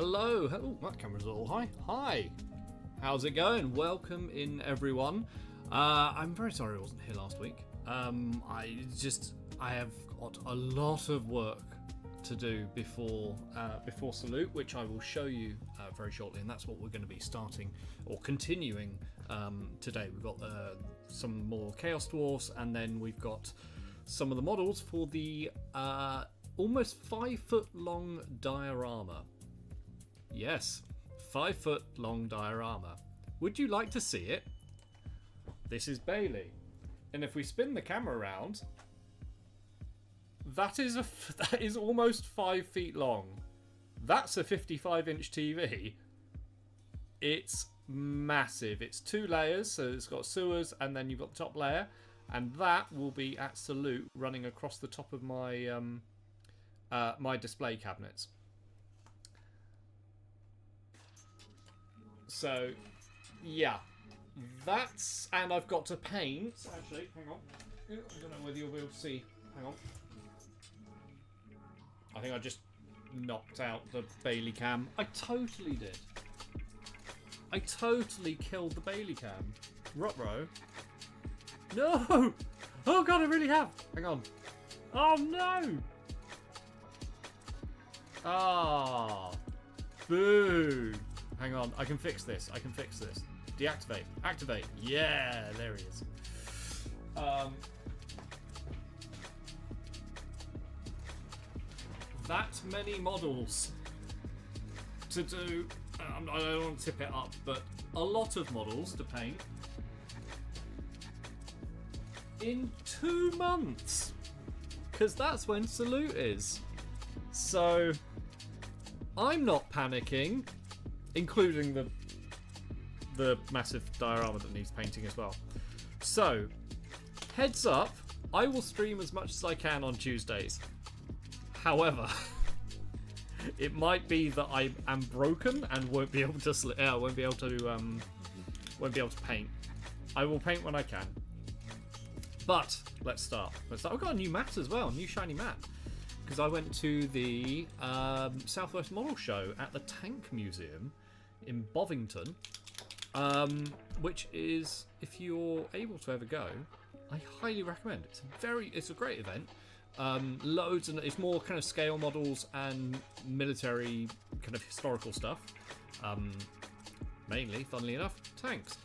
Hello. Oh, that camera's all high. Hi. How's it going? Welcome in, everyone. I'm very sorry I wasn't here last week. I have got a lot of work to do before Salute, which I will show you very shortly, and that's what we're going to be starting or continuing today. We've got some more Chaos Dwarfs, and then we've got some of the models for the almost 5 foot long diorama. Yes, 5 foot long diorama. Would you like to see it? This is Bailey, and if we spin the camera around, that is almost 5 feet long. That's a 55-inch TV. It's massive. It's 2 layers, so it's got sewers, and then you've got the top layer, and that will be at Salute, running across the top of my my display cabinets. So, yeah, that's, and I've got to paint. Actually, hang on. I don't know whether you'll be able to see. Hang on. I think I just knocked out the Bailey cam. I totally did. I totally killed the Bailey cam. Ruh-roh. No! Oh god, I really have. Hang on. Oh no! Ah. Boo. Hang on, I can fix this. I can fix this. Deactivate. Activate. Yeah, there he is. That many models to do. I don't want to tip it up, but a lot of models to paint in 2 months, because that's when Salute is. So I'm not panicking, including the massive diorama that needs painting as well. So heads up, I will stream as much as I can on Tuesdays. However, it might be that I am broken and won't be able to won't be able to paint. I will paint when I can. But let's start. I've got a new mat as well, a new shiny mat, because I went to the Southwest Model Show at the Tank Museum in Bovington, which is, if you're able to ever go, I highly recommend. It's a great event. Loads, and it's more kind of scale models and military kind of historical stuff. Mainly, funnily enough, tanks.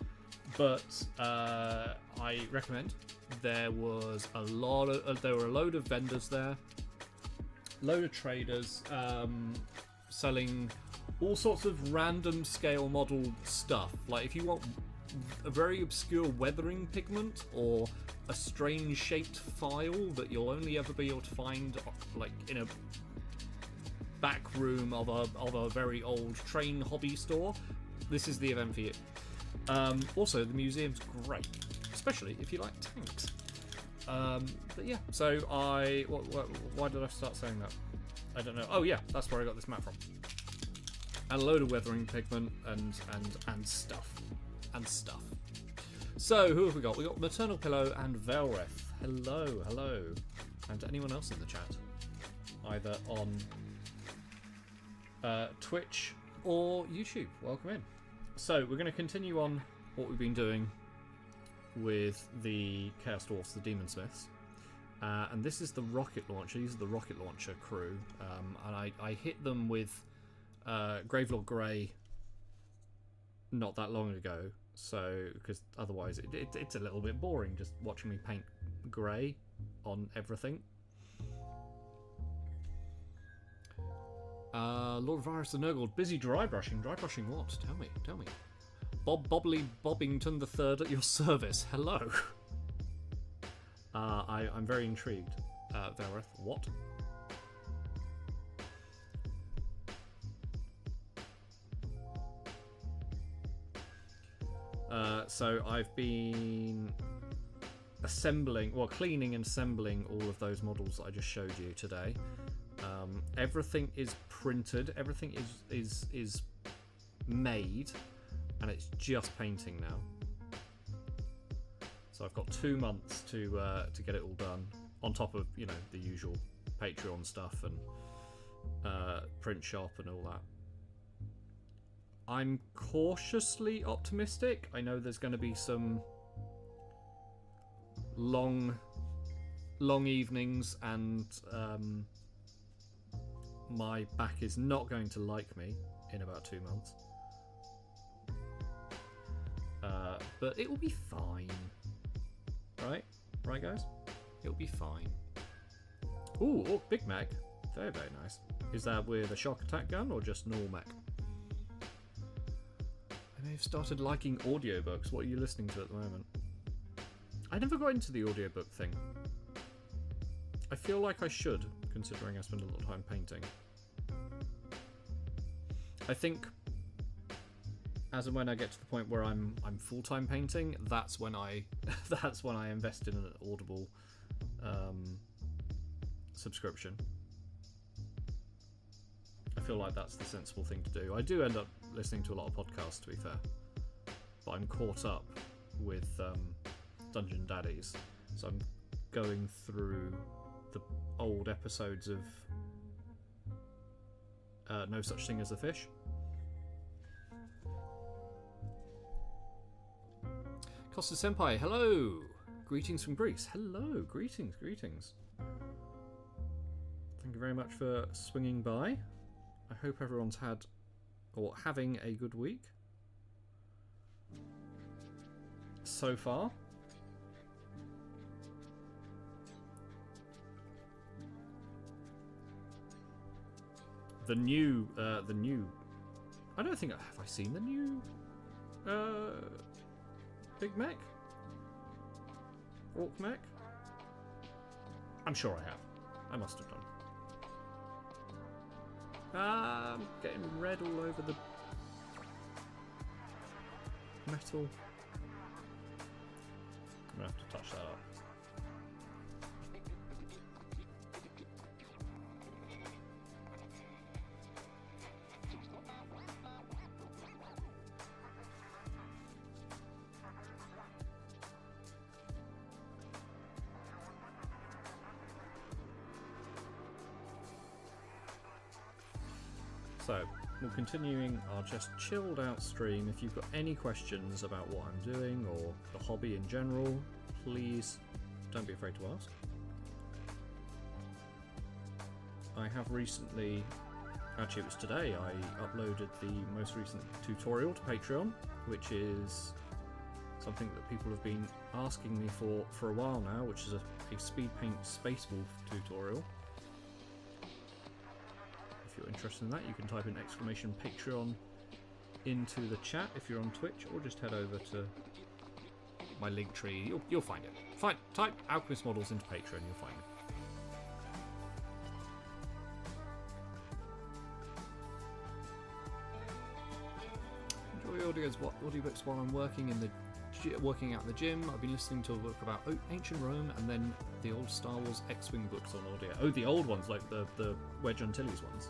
But I recommend. There were a load of vendors there, load of traders selling all sorts of random scale model stuff. Like if you want a very obscure weathering pigment or a strange shaped file that you'll only ever be able to find like in a back room of a very old train hobby store, this is the event for you. Also, the museum's great, especially if you like tanks. But yeah, so why did I start saying that? I don't know. Oh yeah, that's where I got this map from. And a load of weathering pigment and stuff. So, who have we got? We got Maternal Pillow and Velreth. Hello. And anyone else in the chat, either on Twitch or YouTube, welcome in. So, we're going to continue on what we've been doing with the Chaos Dwarfs, the Demon Smiths. And this is the rocket launcher. These are the rocket launcher crew. And I hit them with Gravelord Grey not that long ago. So, because otherwise it's a little bit boring just watching me paint grey on everything. Lord Virus the Nurgle, busy dry brushing. Dry brushing what? Tell me. Bob Bobbly Bobbington III at your service. Hello. I'm very intrigued. Velreth, what? So I've been cleaning and assembling all of those models that I just showed you today. Everything is printed, everything is made, and it's just painting now. So I've got 2 months to get it all done, on top of the usual Patreon stuff and print shop and all that. I'm cautiously optimistic. I know there's going to be some long evenings, and my back is not going to like me in about 2 months. But it will be fine. Right, guys? It'll be fine. Ooh, oh, Big Mac. Very, very nice. Is that with a shock attack gun or just normal mech? I may have started liking audiobooks. What are you listening to at the moment? I never got into the audiobook thing. I feel like I should, considering I spend a lot of time painting. I think as and when I get to the point where I'm full-time painting, that's when I invest in an Audible subscription. I feel like that's the sensible thing to do. I do end up listening to a lot of podcasts, to be fair, but I'm caught up with Dungeon Daddies, so I'm going through the old episodes of No Such Thing as a Fish. Costa Senpai, hello! Greetings from Greece. Hello, greetings. Thank you very much for swinging by. I hope everyone's had, or having, a good week so far. The new, I don't think, have I seen the new, Big Mech? Orc Mech? I'm sure I have. I must have done. I'm getting red all over the metal. I'm gonna have to touch that up. So, we're continuing our just chilled out stream. If you've got any questions about what I'm doing or the hobby in general, please don't be afraid to ask. I have recently, actually it was today, I uploaded the most recent tutorial to Patreon, which is something that people have been asking me for a while now, which is a Speedpaints Space Wolf tutorial. If you're interested in that, you can type in !Patreon into the chat if you're on Twitch, or just head over to my link tree. You'll find it. Type Alchemist Models into Patreon, you'll find it. Enjoy audiobooks while I'm working out in the gym. I've been listening to a book about ancient Rome, and then the old Star Wars X-Wing books on audio. Oh, the old ones, like the Wedge Antilles ones.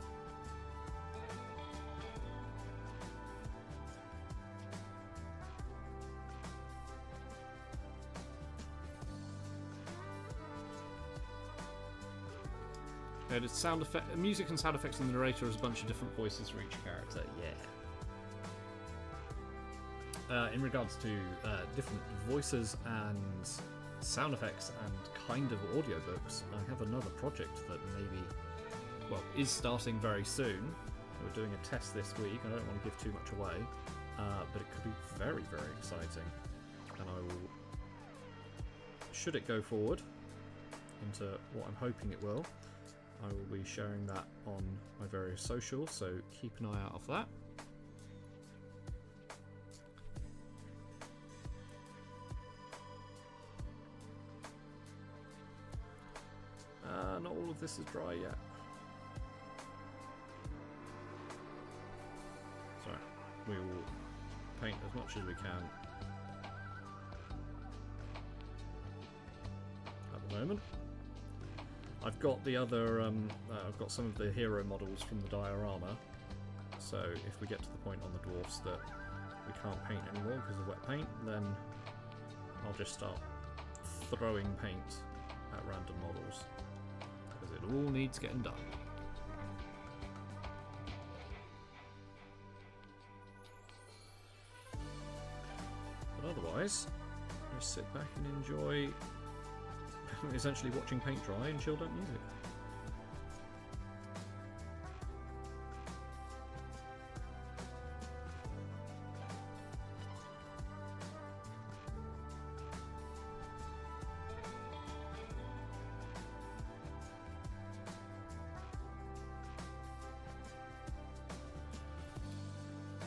Yeah, music and sound effects in the narrator is a bunch of different voices for each character. Yeah. In regards to different voices and sound effects and kind of audiobooks, I have another project that is starting very soon. We're doing a test this week. I don't want to give too much away, but it could be very, very exciting. And I will, should it go forward into what I'm hoping it will, I will be sharing that on my various socials, so keep an eye out for that. Not all of this is dry yet. So we will paint as much as we can at the moment. I've got the other, I've got some of the hero models from the diorama, so if we get to the point on the dwarfs that we can't paint anymore because of wet paint, then I'll just start throwing paint at random models, because it all needs getting done. otherwise, just sit back and enjoy essentially watching paint dry and chilled out music.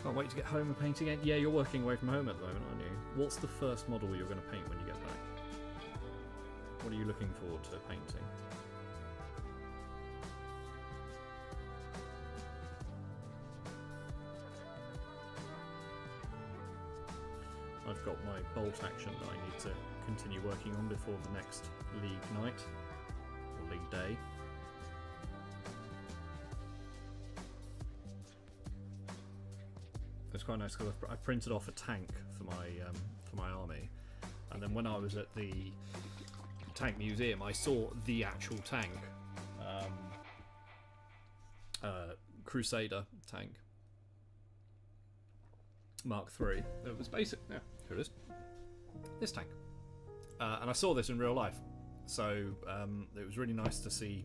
Can't wait to get home and paint again. Yeah, you're working away from home at the moment, aren't you? What's the first model you're going to paint when you get back? What are you looking forward to painting? I've got my bolt action that I need to continue working on before the next league night, or league day. It's quite nice because I printed off a tank for my army, and then when I was at the tank museum, I saw the actual tank, Crusader tank, Mark III. It was basic. Yeah, here it is. This tank, and I saw this in real life, so it was really nice to see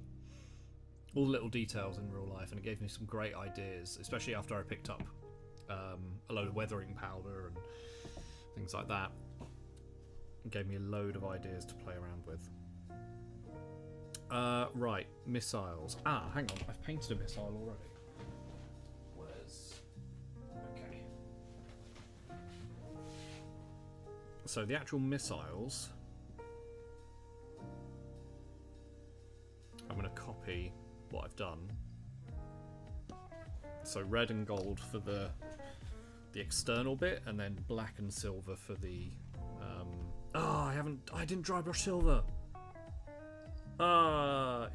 all the little details in real life, and it gave me some great ideas, especially after I picked up a load of weathering powder and things like that. It gave me a load of ideas to play around with. Right, missiles. Ah, hang on, I've painted a missile already. Where's... Okay. So the actual missiles... I'm going to copy what I've done. So red and gold for the external bit, and then black and silver for the. I didn't dry brush silver.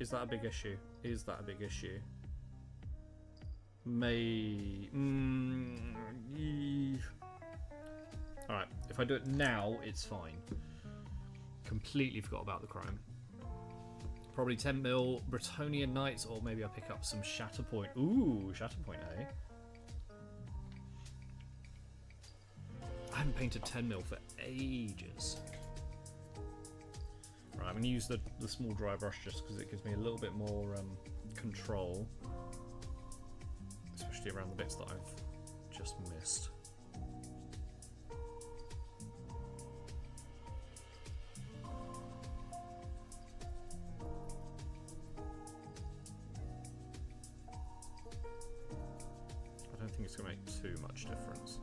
Is that a big issue? Is that a big issue? Alright, if I do it now, it's fine. Completely forgot about the chrome. Probably 10mm Bretonian Knights, or maybe I'll pick up some Shatterpoint. Ooh, Shatterpoint, eh? I haven't painted 10mm for ages. Right, I'm going to use the small dry brush just because it gives me a little bit more control. Especially around the bits that I've just missed. I don't think it's going to make too much difference.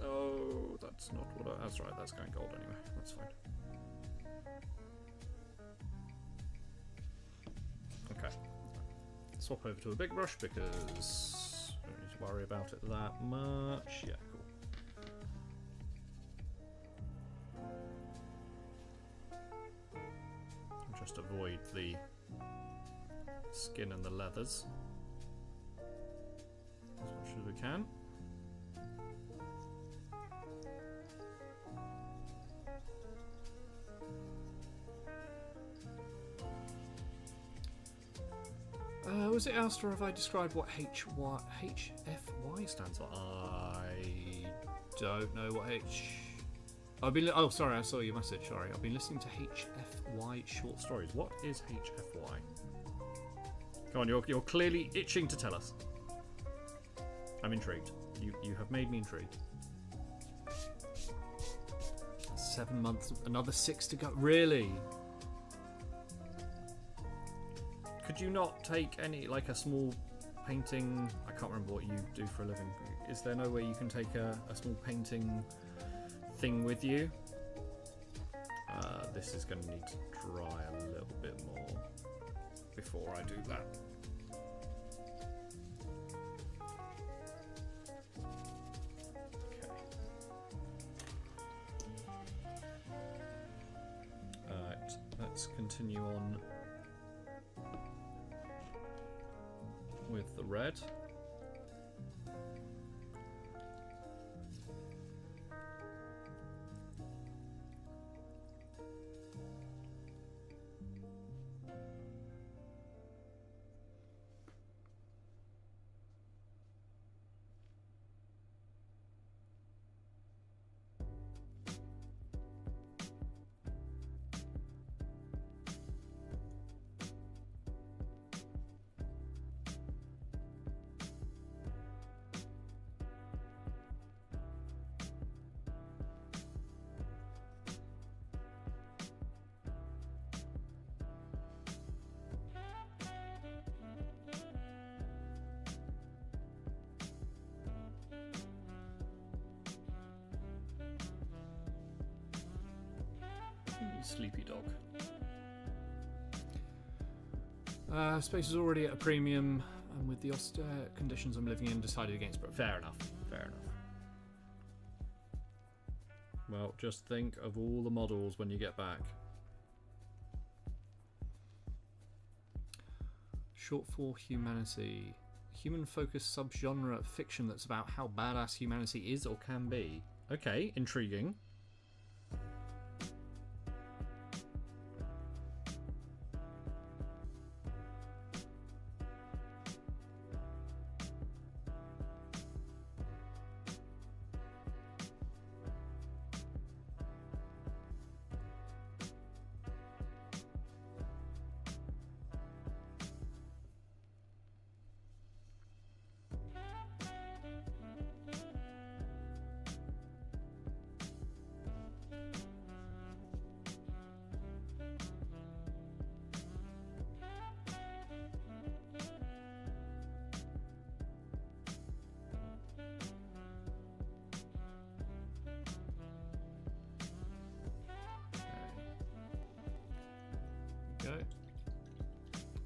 Oh, that's not what I... That's right, that's going gold anyway. That's fine. Okay. Swap over to a big brush because I don't need to worry about it that much. Yeah, cool. Just avoid the skin and the leathers as much as we can. Was it asked, or have I described what HFY stands for? I don't know what I've been. Oh, sorry, I saw your message. Sorry, I've been listening to HFY short stories. What is HFY? Come on, you're clearly itching to tell us. I'm intrigued. You have made me intrigued. 7 months, another 6 to go. Really? Could you not take any, like a small painting? I can't remember what you do for a living. Is there no way you can take a small painting thing with you? This is going to need to dry a little bit more before I do that. Okay. Alright, let's continue on with the red. sleepy dog. Space is already at a premium, and with the austere conditions I'm living in, decided against. But fair enough. Fair enough. Well, just think of all the models when you get back. Short for humanity. Human-focused subgenre of fiction that's about how badass humanity is or can be. Okay, intriguing.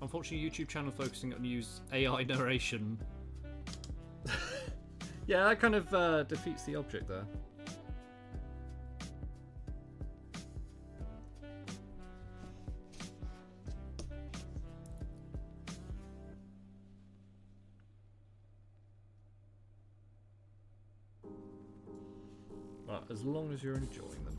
Unfortunately, YouTube channel focusing on use AI narration. Yeah, that kind of defeats the object there. But as long as you're enjoying them.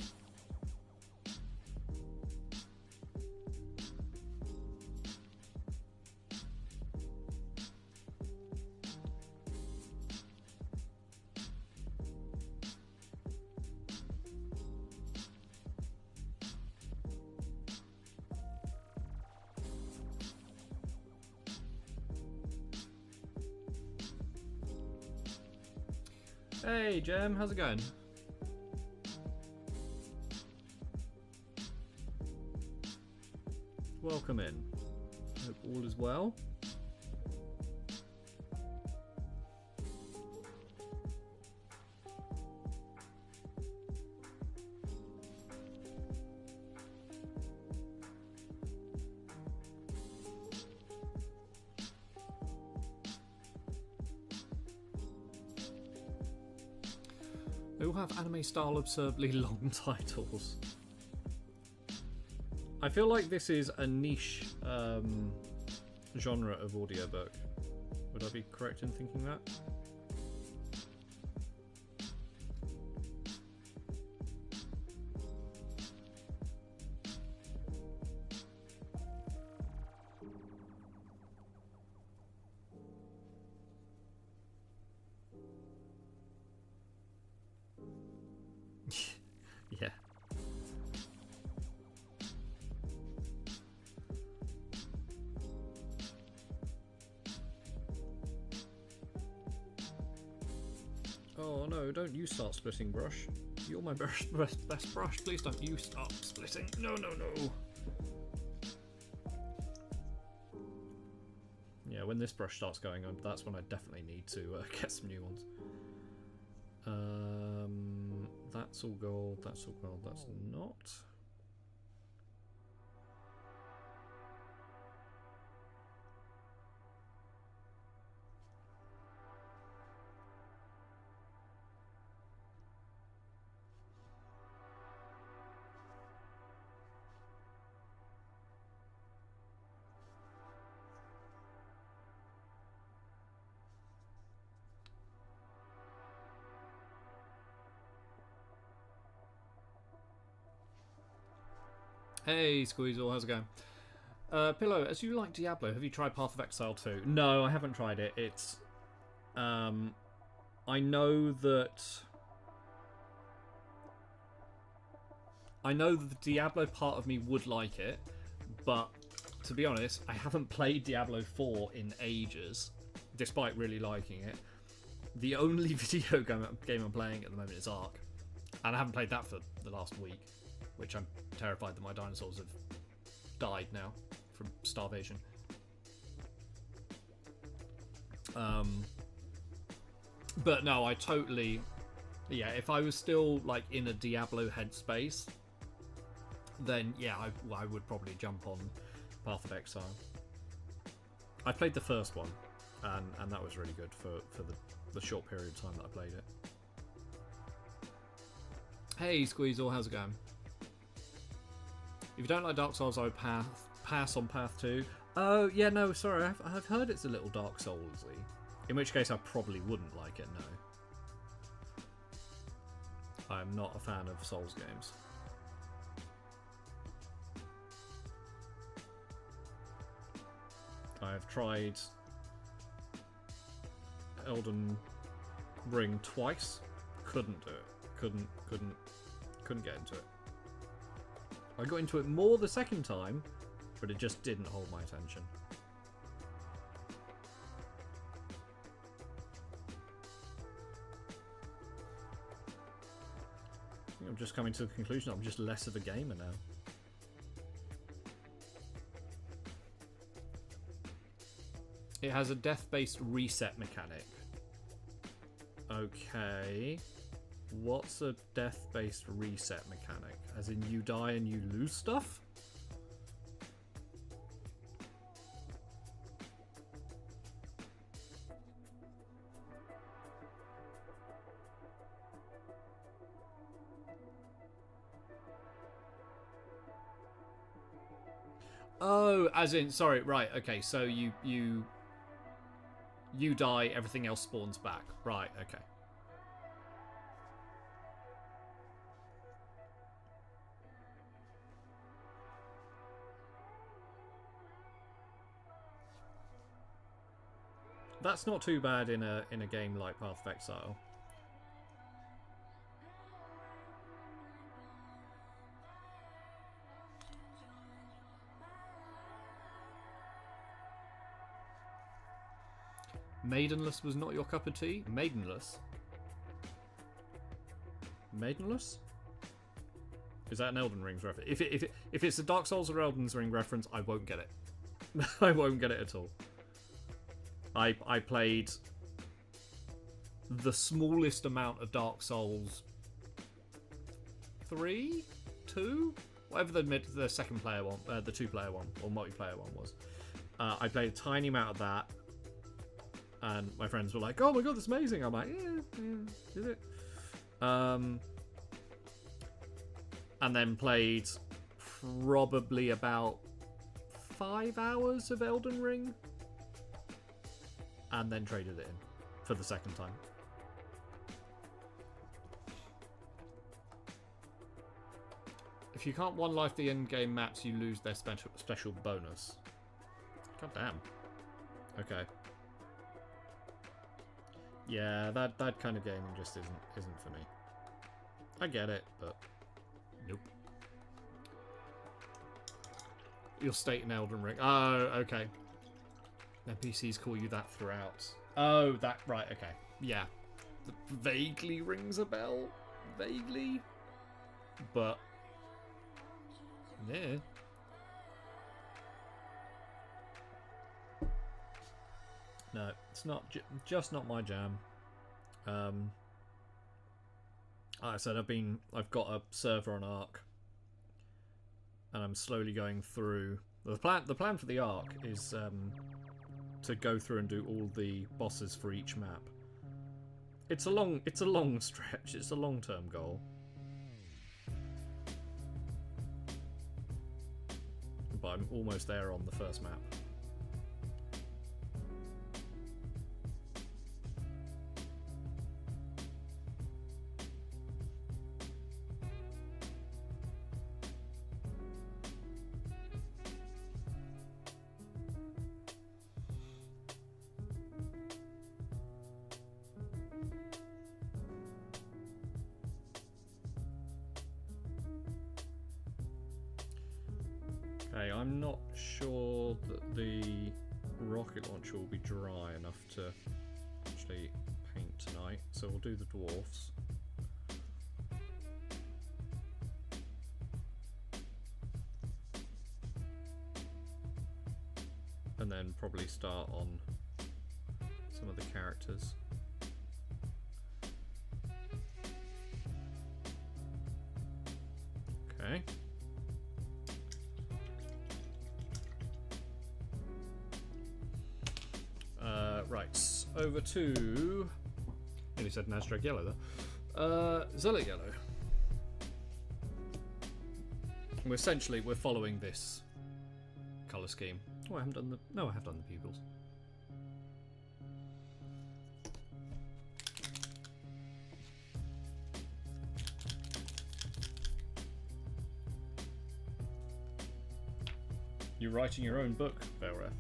Hey Jem, how's it going? Welcome in. Hope all is well. They all have anime-style absurdly long titles. I feel like this is a niche genre of audiobook. Would I be correct in thinking that? Yeah. Oh no, don't you start splitting, Brush. You're my best Brush. Please don't you start splitting. No, no, no. Yeah, when this brush starts going on, that's when I definitely need to get some new ones. That's all gold, that's all gold, that's not. Hey Squeezle, how's it going? Pillow, as you like Diablo, have you tried Path of Exile 2? No, I haven't tried it. It's I know that the Diablo part of me would like it, but to be honest, I haven't played Diablo 4 in ages, despite really liking it. The only video game I'm playing at the moment is Ark, and I haven't played that for the last week, which I'm terrified that my dinosaurs have died now from starvation. But no, I totally... Yeah, if I was still like in a Diablo headspace, then yeah, I would probably jump on Path of Exile. I played the first one, and that was really good for the short period of time that I played it. Hey Squeezle, how's it going? If you don't like Dark Souls, I would pass on Path 2. Oh, yeah, no, sorry, I've heard it's a little Dark Souls-y. In which case I probably wouldn't like it, no. I'm not a fan of Souls games. I've tried Elden Ring twice. Couldn't do it. Couldn't get into it. I got into it more the second time, but it just didn't hold my attention. I think I'm just coming to the conclusion I'm just less of a gamer now. It has a death-based reset mechanic. Okay. What's a death-based reset mechanic? As in you die and you lose stuff? Oh, as in, sorry, right, okay, so you die, everything else spawns back. Right, okay. That's not too bad in a game like Path of Exile. Maidenless was not your cup of tea? Maidenless? Maidenless? Is that an Elden Ring reference? If it's a Dark Souls or Elden Ring reference, I won't get it. I won't get it at all. I played the smallest amount of Dark Souls 3, 2, whatever the second player one, the 2-player one or multiplayer one was. I played a tiny amount of that, and my friends were like, "Oh my god, that's amazing!" I'm like, "Yeah, is it?" And then played probably about 5 hours of Elden Ring. And then traded it in for the second time. If you can't one life the in-game maps, you lose their special bonus. God damn. Okay. Yeah, that kind of gaming just isn't for me. I get it, but nope. You'll state in Elden Ring. Oh, okay. NPCs call you that throughout. Oh, that... Right, okay. Yeah. Vaguely rings a bell. Vaguely. But... yeah. No, it's not... just not my jam. Like I said, I've got a server on Ark. And I'm slowly going through... The plan for the Ark is... to go through and do all the bosses for each map. It's a long stretch. It's a long-term goal. But I'm almost there on the first map. Okay, I'm not sure that the rocket launcher will be dry enough to actually paint tonight, so we'll do the dwarfs. And then probably start on some of the characters. Okay. over to... nearly said Nasdaq Yellow there. Zealot Yellow. We're following this colour scheme. Oh, I haven't done the... no, I have done the pupils. You're writing your own book, Velreth.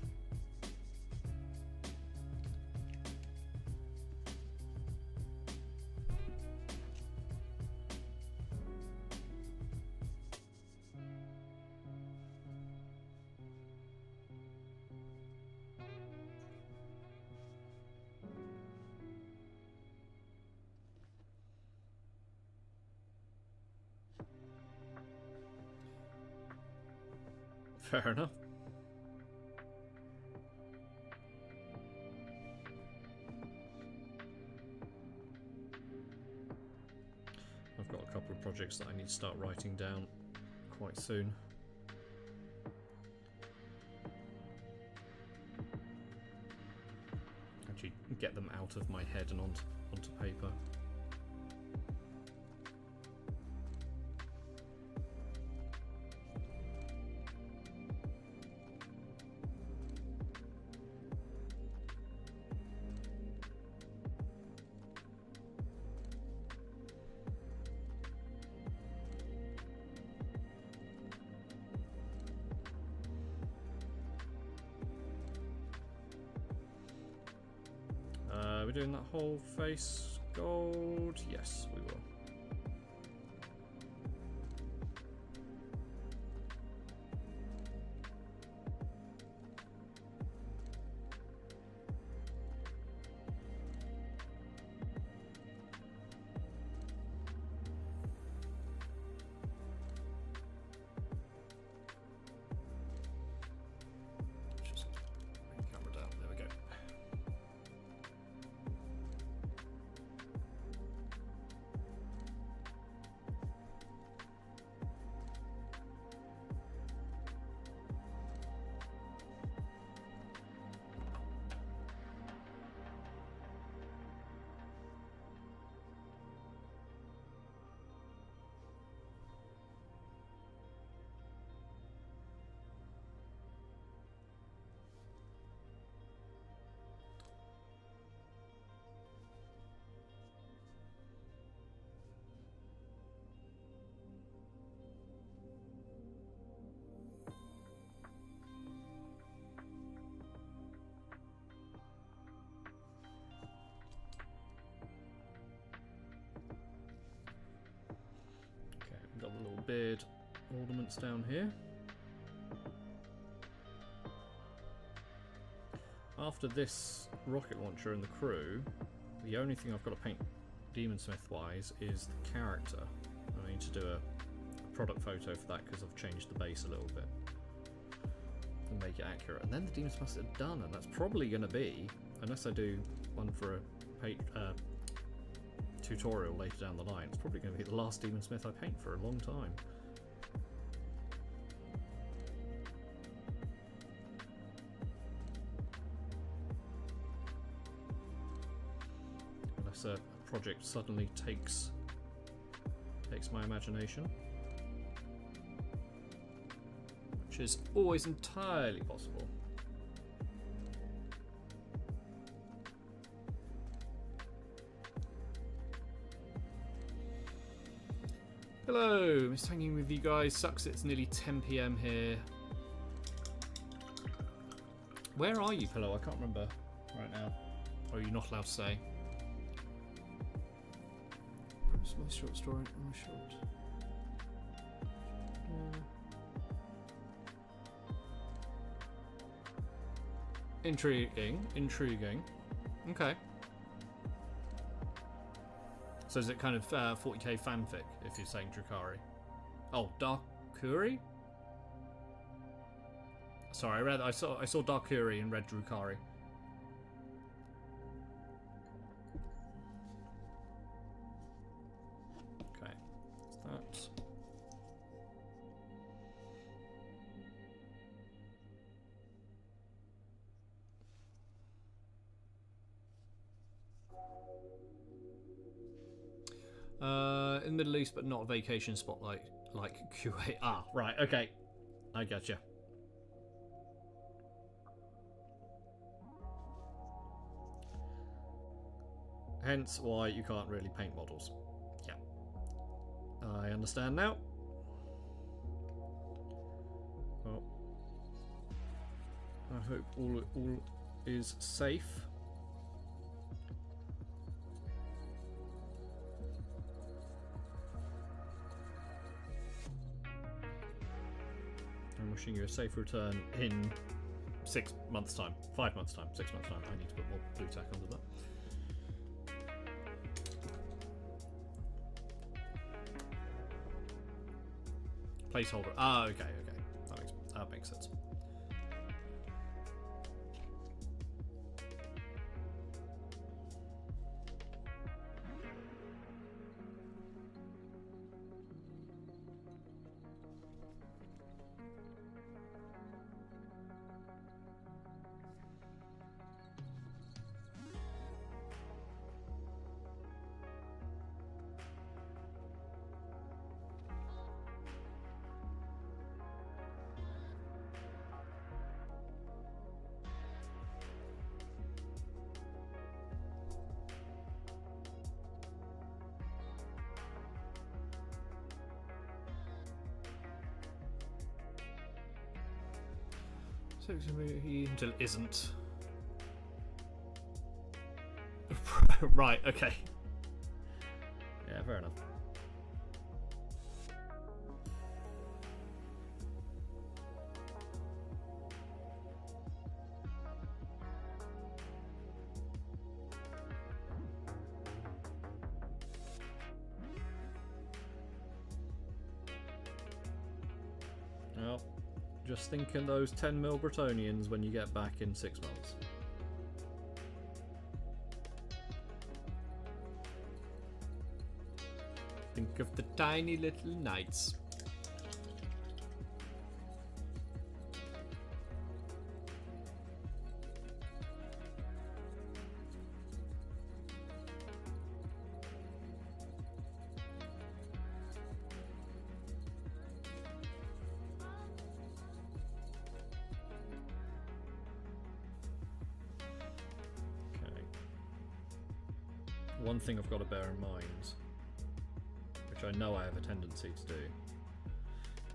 Fair enough. I've got a couple of projects that I need to start writing down quite soon. Actually get them out of my head and onto paper. We're doing that whole face gold? Yes, we will. Just bring the camera down. There we go. Got the little beard ornaments down here. After this rocket launcher and the crew, the only thing I've got to paint Demonsmith wise is the character. I need to do a product photo for that because I've changed the base a little bit and make it accurate. And then the Demonsmiths are done, and that's probably going to be, unless I do one for a tutorial later down the line, it's probably going to be the last Demonsmith I paint for a long time. Unless a project suddenly takes my imagination, which is always entirely possible. Hello, missed hanging with you guys. Sucks it's nearly 10 PM here. Where are you, Pillow? I can't remember right now. Or are you not allowed to say? Where's my short story? Oh, my short. Intriguing. Intriguing. Okay. So is it kind of 40k fanfic, if you're saying Drukari? Oh, Darkuri? Sorry, I saw Darkuri and read Drukari. Okay, that's that. the Middle East, but not a vacation spot like Kuwait. Ah, right, okay. I gotcha. Hence why you can't really paint models. Yeah. I understand now. Well, I hope all is safe. I'm wishing you a safe return in 6 months' time. 5 months' time. 6 months' time. I need to put more blue tack under that. Placeholder. Ah, okay. That makes sense. So until it isn't. Right, okay. Yeah, fair enough. Well, just think of those 10 mil Bretonians when you get back in 6 months. Think of the tiny little knights. One thing I've got to bear in mind, which I know I have a tendency to do,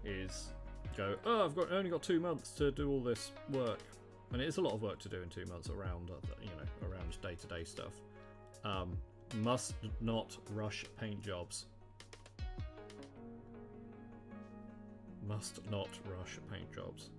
is go, oh, only got 2 months to do all this work, and it is a lot of work to do in 2 months around, around day-to-day stuff. Must not rush paint jobs. Must not rush paint jobs.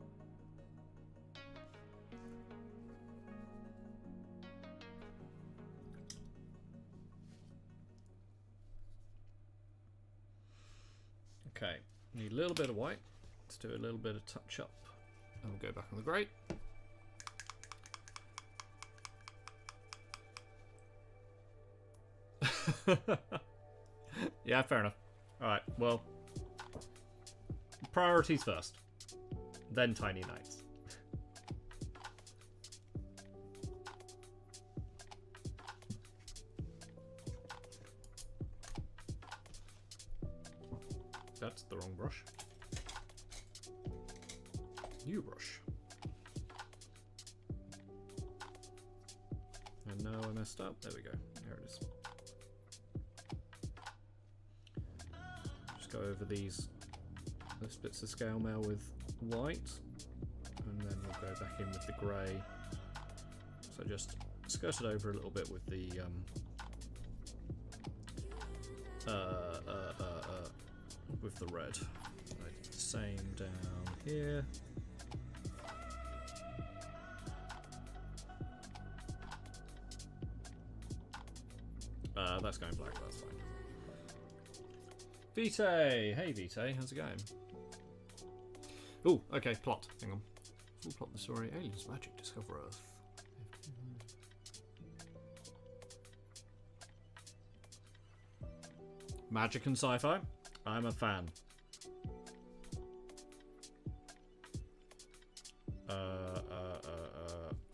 Okay, need a little bit of white. Let's do a little bit of touch up, and we'll go back on the grey. Yeah, fair enough. Alright, well, priorities first, then tiny knights. That's the wrong brush. New brush. And now I messed up. There we go. There it is. Just go over these bits of scale mail with white, and then we'll go back in with the grey. So just skirt it over a little bit with the red. Right, same down here. That's going black, that's fine. Vitae! Hey Vitae, how's it going? Oh, okay, plot. Hang on. Full plot the story. Aliens, magic, discover Earth. Magic and sci-fi. I'm a fan.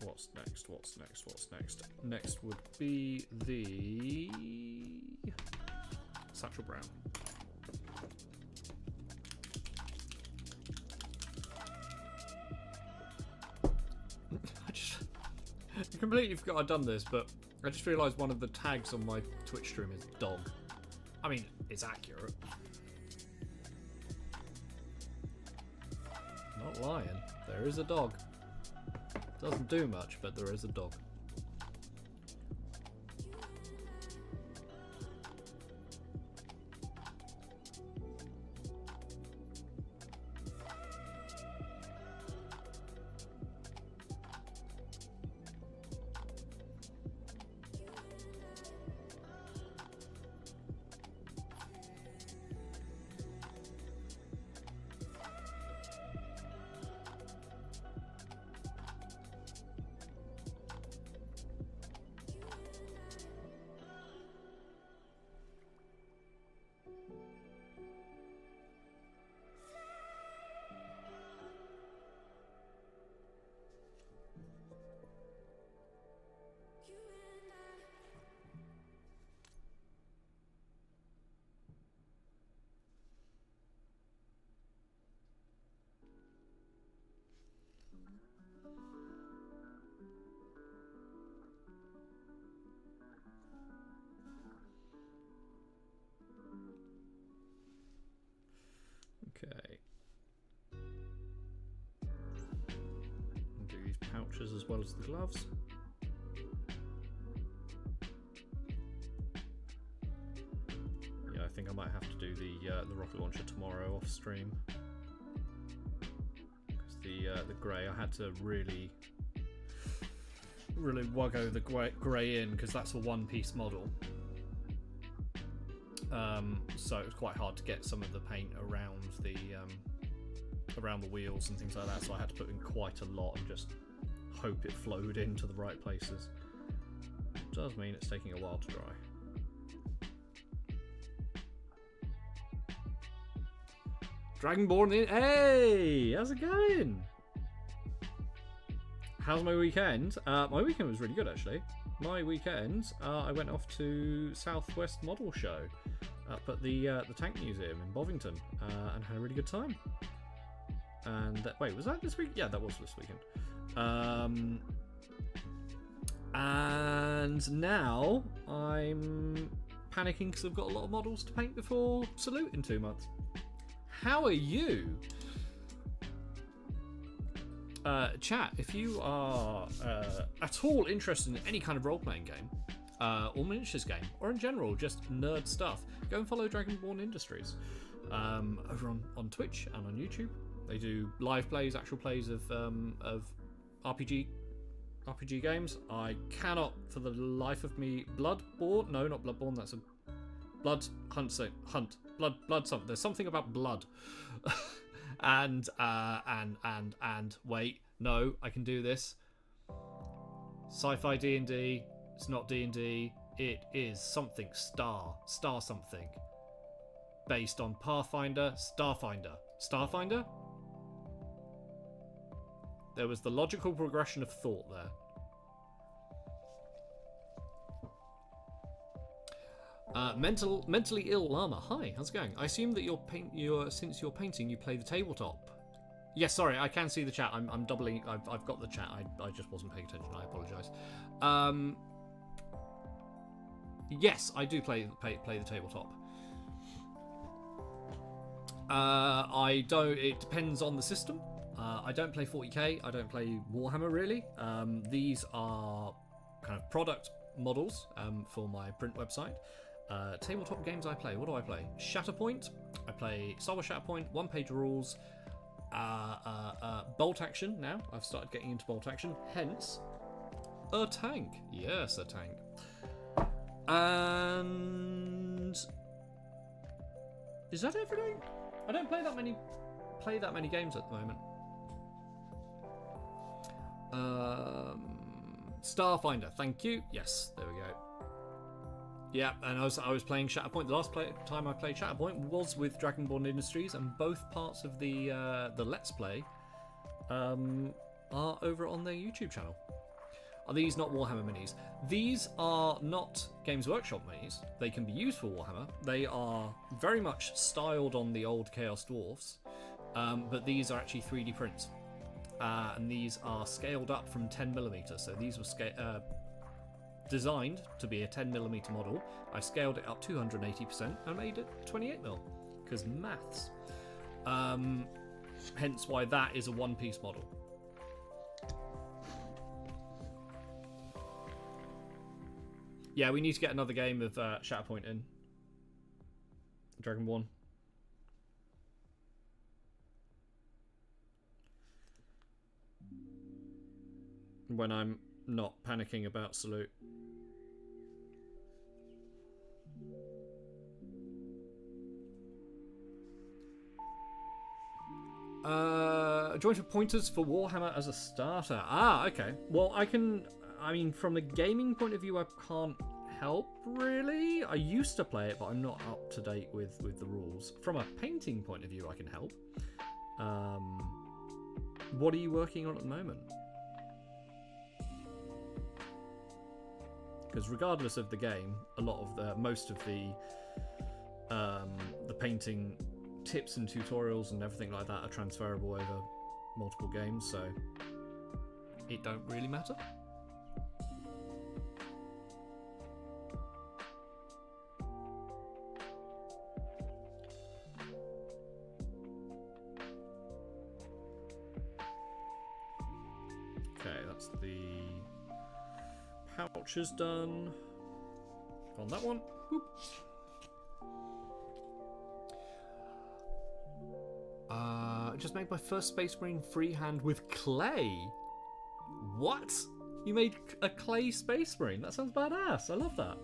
What's next? What's next? What's next? Next would be the Satchel Brown. I completely forgot I'd done this, but I just realised one of the tags on my Twitch stream is dog. I mean, it's accurate. Not lying. There is a dog. Doesn't do much, but there is a dog. Okay. I'll do these pouches as well as the gloves. Yeah, I think I might have to do the rocket launcher tomorrow off stream. Because the grey, I had to really wuggo the grey in because that's a one-piece model. So it was quite hard to get some of the paint around the wheels and things like that, so I had to put in quite a lot and just hope it flowed into the right places. It does mean it's taking a while to dry. Dragonborn in. Hey! How's it going? How's my weekend? My weekend was really good, actually. My weekend, I went off to Southwest Model Show up at the Tank Museum in Bovington and had a really good time. And wait, was that this week? Yeah, that was this weekend. And now I'm panicking because I've got a lot of models to paint before Salute in 2 months. How are you? Chat, if you are at all interested in any kind of role-playing game, or miniatures game, or in general just nerd stuff, go and follow Dragonborn Industries over on Twitch and on YouTube. They do live plays, actual plays of RPG games. I cannot, for the life of me, Bloodborne? No, not Bloodborne. That's a blood hunt. Blood something. There's something about blood. and wait, no, I can do this. Sci-fi D&D. It's not D&D. It is something star something. Based on Pathfinder, Starfinder. There was the logical progression of thought there. Mentally ill llama. Hi, how's it going? I assume that since you're painting, you play the tabletop. Yes, sorry, I can see the chat. I'm doubling. I've got the chat. I just wasn't paying attention. I apologise. Yes, I do play the tabletop. I don't. It depends on the system. I don't play 40k. I don't play Warhammer really. These are kind of product models for my print website. Tabletop games I play. What do I play? Shatterpoint. I play Star Wars Shatterpoint. One-page rules. Bolt action. Now I've started getting into bolt action. Hence, a tank. Yes, a tank. And is that everything? I don't play that many games at the moment. Starfinder, thank you. Yes, there we go. Yeah, and I was playing Shatterpoint. The last time I played Shatterpoint was with Dragonborn Industries, and both parts of the Let's Play are over on their YouTube channel. Are these not Warhammer minis? These are not Games Workshop minis. They can be used for Warhammer. They are very much styled on the old Chaos Dwarfs, but these are actually 3D prints. and these are scaled up from 10mm. So these were designed to be a 10mm model. I scaled it up 280% and made it 28mm, because maths. Hence why that is a one-piece model. Yeah, we need to get another game of Shatterpoint in. Dragonborn. When I'm not panicking about Salute. Joint of pointers for Warhammer as a starter. Ah, okay. Well, I mean, from a gaming point of view, I can't help, really. I used to play it, but I'm not up to date with the rules. From a painting point of view, I can help. What are you working on at the moment? Because regardless of the game, most of the painting tips and tutorials and everything like that are transferable over multiple games, so it don't really matter. Okay, that's the pouch is done. On that one. Boop. Just made my first Space Marine freehand with clay. What? You made a clay Space Marine? That sounds badass. I love that.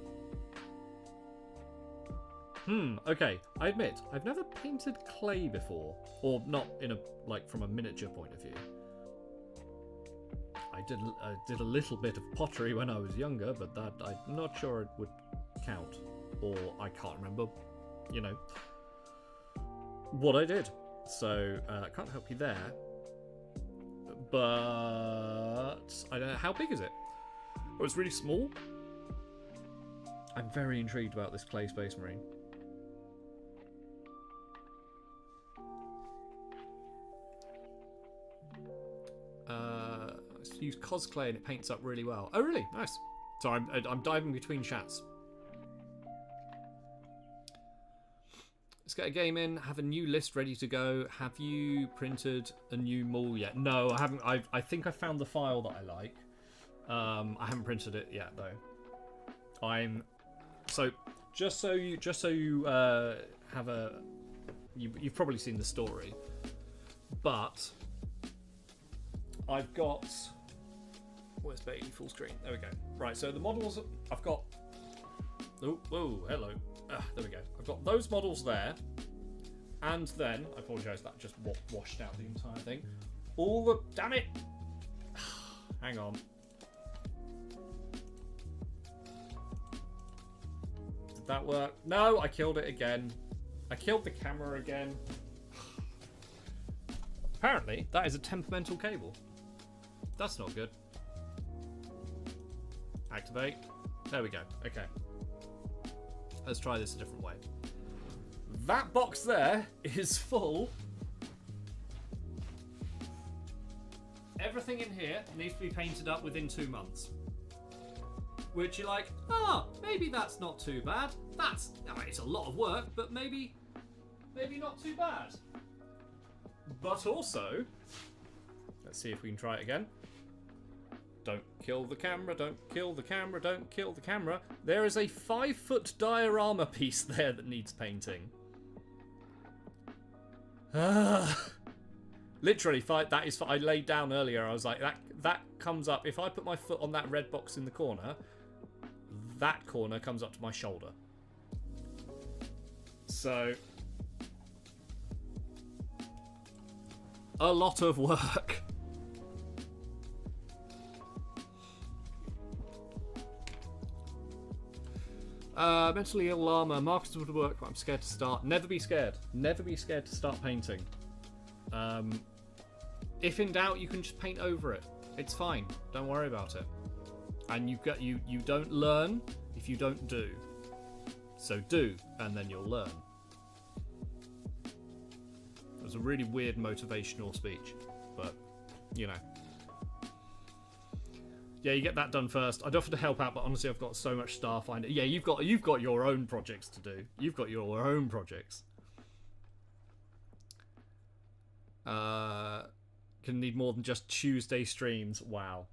Okay. I admit, I've never painted clay before. Or not in from a miniature point of view. I did a little bit of pottery when I was younger, but that I'm not sure it would count. Or I can't remember, what I did. So I can't help you there. But I don't know, how big is it? Oh, it's really small. I'm very intrigued about this clay Space Marine. Let's use cosplay and it paints up really well. Oh, really? Nice. So I'm diving between chats. Let's get a game in, have a new list ready to go. Have you printed a new mall yet? No, I haven't. I think I found the file that I like. I haven't printed it yet though. So just so you have a you've probably seen the story, but I've got, where's Bailey full screen? There we go. Right, so the models I've got. Oh, whoa, hello. There we go. I've got those models there, and then I apologise that just washed out the entire thing. All the damn it. Hang on. Did that work? No, I killed it again. I killed the camera again. Apparently, that is a temperamental cable. That's not good. Activate. There we go. Okay. Let's try this a different way. That box there is full. Everything in here needs to be painted up within 2 months. Which you're like, maybe that's not too bad. It's a lot of work, but maybe not too bad. But also, let's see if we can try it again. Don't kill the camera, don't kill the camera, don't kill the camera. There is a 5-foot diorama piece there that needs painting. Literally, I laid down earlier, I was like, that comes up, if I put my foot on that red box in the corner, that corner comes up to my shoulder. So, a lot of work. Mentally ill llama. Markers would work, but I'm scared to start. Never be scared. Never be scared to start painting. If in doubt, you can just paint over it. It's fine. Don't worry about it. And you don't learn if you don't do. So do, and then you'll learn. It was a really weird motivational speech, but you know. Yeah, you get that done first. I'd offer to help out, but honestly, I've got so much Starfinder. Yeah, you've got your own projects to do. You've got your own projects. Gonna need more than just Tuesday streams. Wow.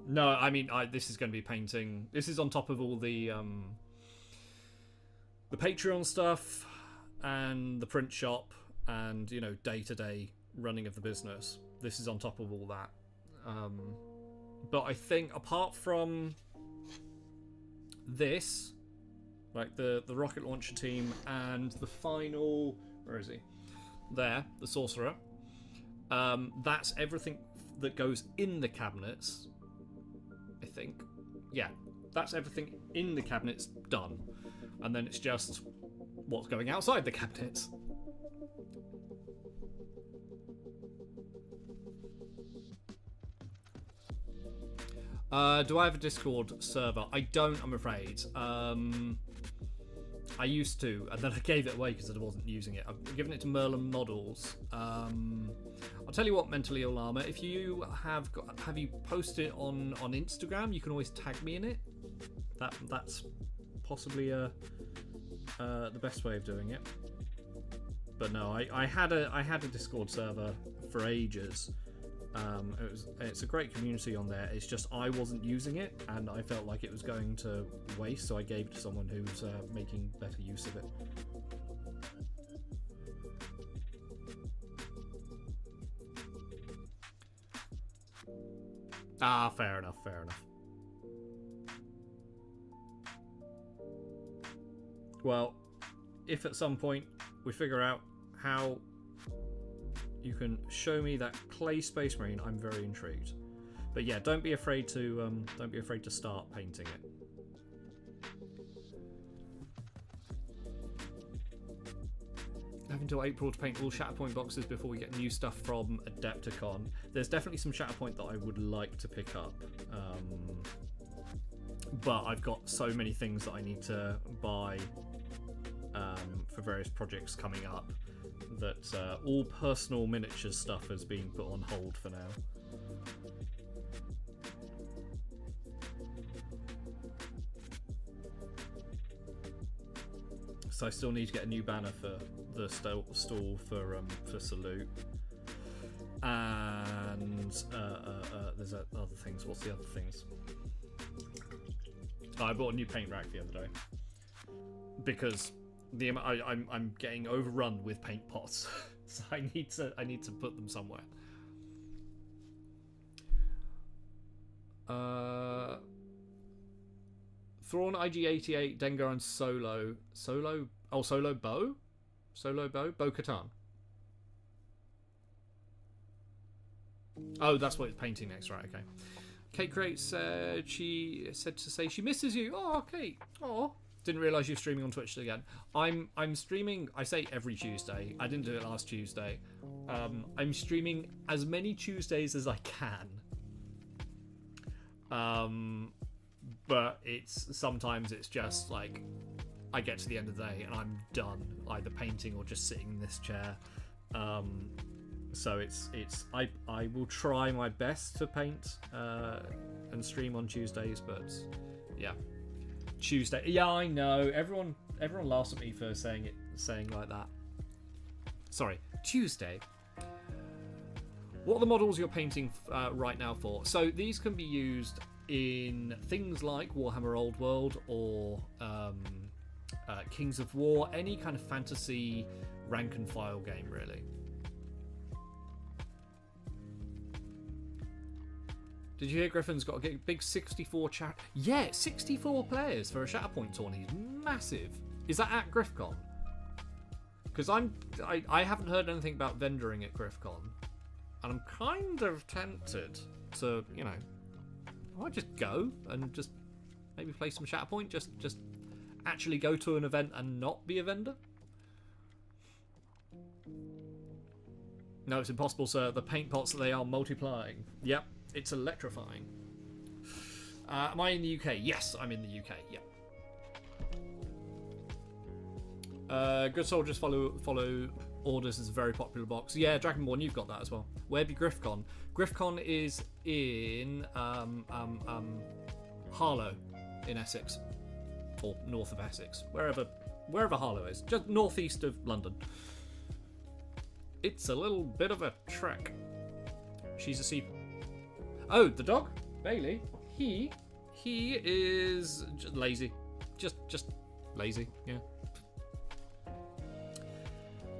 No, I mean, this is going to be painting. This is on top of all the Patreon stuff and the print shop and, you know, day-to-day running of the business. This is on top of all that. But I think apart from this, like the rocket launcher team and the final, where is he? There, the sorcerer. That's everything that goes in the cabinets, I think. Yeah, that's everything in the cabinets done. And then it's just what's going outside the cabinets. Do I have a Discord server? I don't, I'm afraid. I used to, and then I gave it away because I wasn't using it. I've given it to Merlin Models. I'll tell you what, Mentally Ill Llama, if you have you posted on Instagram, you can always tag me in it. That's possibly the best way of doing it. But no, I had a Discord server for ages. It's a great community on there. It's just I wasn't using it, and I felt like it was going to waste, so I gave it to someone who's making better use of it. Ah, fair enough. Well, if at some point we figure out how you can show me that clay Space Marine, I'm very intrigued. But yeah, don't be afraid to start painting it. Have until April to paint all Shatterpoint boxes before we get new stuff from Adepticon. There's definitely some Shatterpoint that I would like to pick up, but I've got so many things that I need to buy for various projects coming up that all personal miniatures stuff is being put on hold for now. So I still need to get a new banner for the stall for Salute, and there's other things. What's the other things? Oh, I bought a new paint rack the other day because I'm getting overrun with paint pots, so I need to put them somewhere. Thrawn, IG88, Dengar, and Solo Bo? Bo-Katan. Oh, that's what it's painting next, right? Okay. Kate Crate said she misses you. Oh, Kate. Oh, didn't realise you're streaming on Twitch again. I'm streaming. I say every Tuesday. I didn't do it last Tuesday. I'm streaming as many Tuesdays as I can. But sometimes it's just like I get to the end of the day and I'm done, either painting or just sitting in this chair. So I will try my best to paint and stream on Tuesdays, but yeah, Tuesday. Yeah, I know. Everyone laughs at me for saying like that. Sorry, Tuesday. What are the models you're painting right now for? So these can be used in things like Warhammer Old World or Kings of War, any kind of fantasy rank and file game, really. Did you hear Griffin's got a big 64 chat? Yeah, 64 players for a Shatterpoint tourney. Massive. Is that at GriffCon? Because I haven't heard anything about vendoring at GriffCon, and I'm kind of tempted to, you know, I might just go and just maybe play some Shatterpoint. Just actually go to an event and not be a vendor. No, it's impossible, sir. The paint pots, they are multiplying. Yep, it's electrifying. Am I in the UK? Yes, I'm in the UK. Yep. Good soldiers follow orders is a very popular box. Yeah, Dragonborn, you've got that as well. Where be Griffcon? Griffcon is in Harlow in Essex, or north of Essex, wherever Harlow is, just northeast of London. It's a little bit of a trek. She's a sea. Oh, the dog, Bailey. He is just lazy, just lazy. Yeah.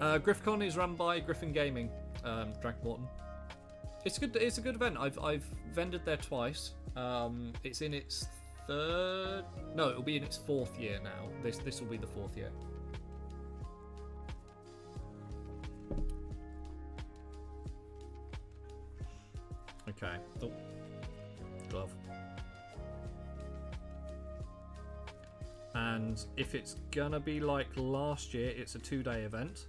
Griffcon is run by Griffin Gaming, Dragonborn. It's good. It's a good event. I've vended there twice. It's in its third. No, it'll be in its fourth year now. This will be the fourth year. Okay. Oh, glove. And if it's gonna be like last year, it's a 2-day event.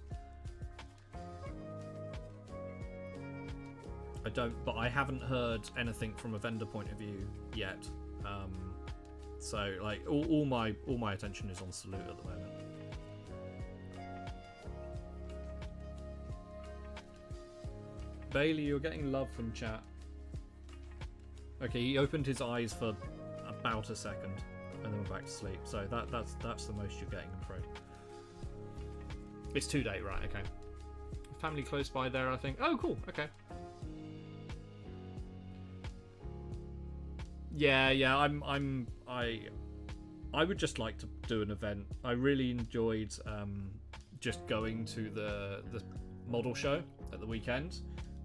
But I haven't heard anything from a vendor point of view yet. So like all my attention is on Salute at the moment. Bailey, you're getting love from chat. Okay, he opened his eyes for about a second and then went back to sleep. So that's the most you're getting, I'm afraid. It's 2-day, right? Okay. Family close by there, I think. Oh, cool. Okay. Yeah. I would just like to do an event. I really enjoyed just going to the model show at the weekend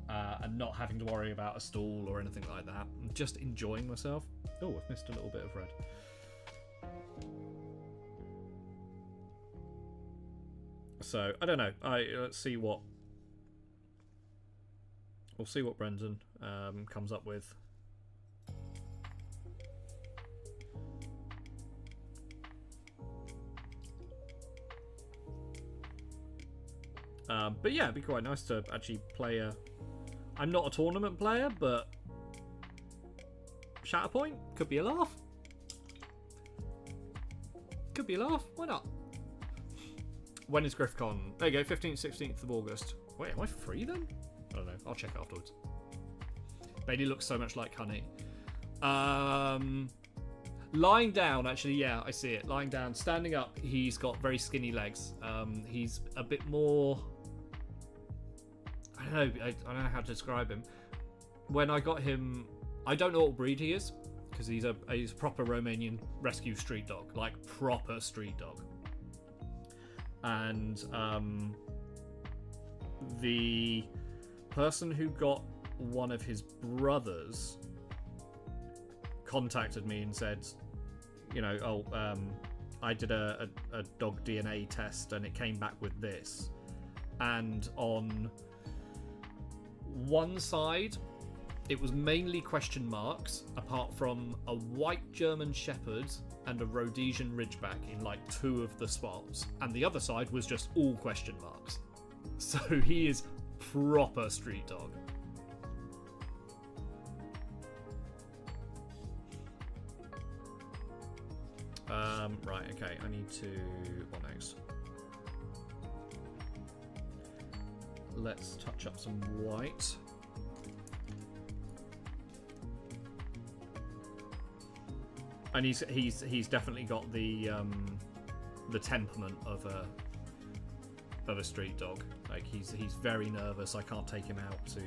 and not having to worry about a stall or anything like that. Just enjoying myself. Oh, I've missed a little bit of red. So I don't know. Let's see what we'll see what Brendan comes up with. But yeah, it'd be quite nice to actually play a. I'm not a tournament player, but Shatterpoint could be a laugh. Could be a laugh. Why not? When is GriffCon? There you go, 15th, 16th of August. Wait, am I free then? I don't know. I'll check afterwards. Bailey looks so much like Honey. Lying down, actually, yeah, I see it. Lying down. Standing up, he's got very skinny legs. He's a bit more. I don't know how to describe him. When I got him, I don't know what breed he is because he's a proper Romanian rescue street dog, like proper street dog. And the person who got one of his brothers contacted me and said, you know, I did a dog DNA test and it came back with this. And on one side, it was mainly question marks, apart from a white German Shepherd and a Rhodesian Ridgeback in like 2 of the spots. And the other side was just all question marks. So he is proper street dog. Right, okay, I need to... What next? Let's touch up some white. And he's definitely got the temperament of a street dog. Like he's very nervous. I can't take him out for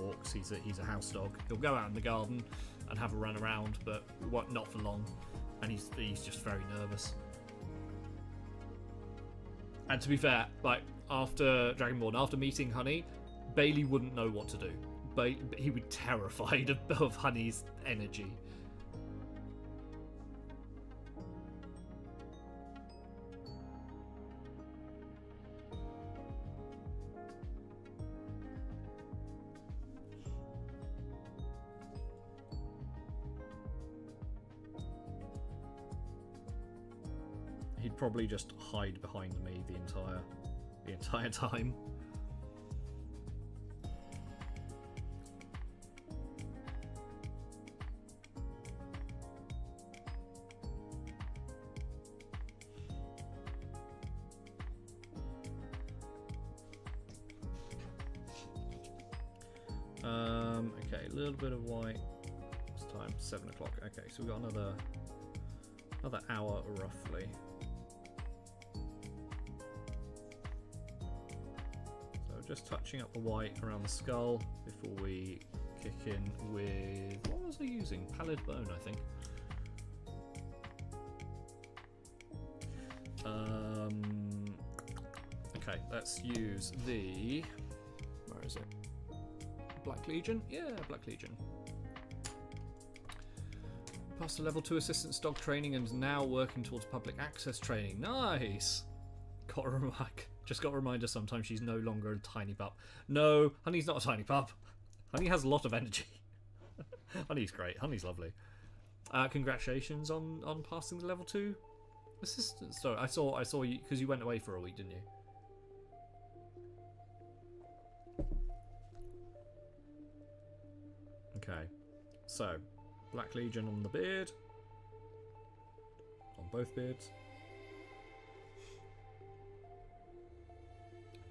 walks. He's a house dog. He'll go out in the garden and have a run around, but not for long. And he's just very nervous. And to be fair, like after Dragonborn, after meeting Honey, Bailey wouldn't know what to do. But he would be terrified of Honey's energy. He'd probably just hide behind me the entire time. Okay, a little bit of white. It's time 7 o'clock. Okay, so we've got another hour roughly. So just touching up the white around the skull before we kick in with, what was I using? Pallid bone, I think. Okay, let's use the, where is it? Black Legion? Yeah, Black Legion. Passed the level 2 assistance dog training and now working towards public access training. Nice! Just got a reminder sometimes she's no longer a tiny pup. No, Honey's not a tiny pup. Honey has a lot of energy. Honey's great. Honey's lovely. Congratulations on passing the level 2 assistance. So I saw you because you went away for a week, didn't you? Okay, so Black Legion on the beard, on both beards.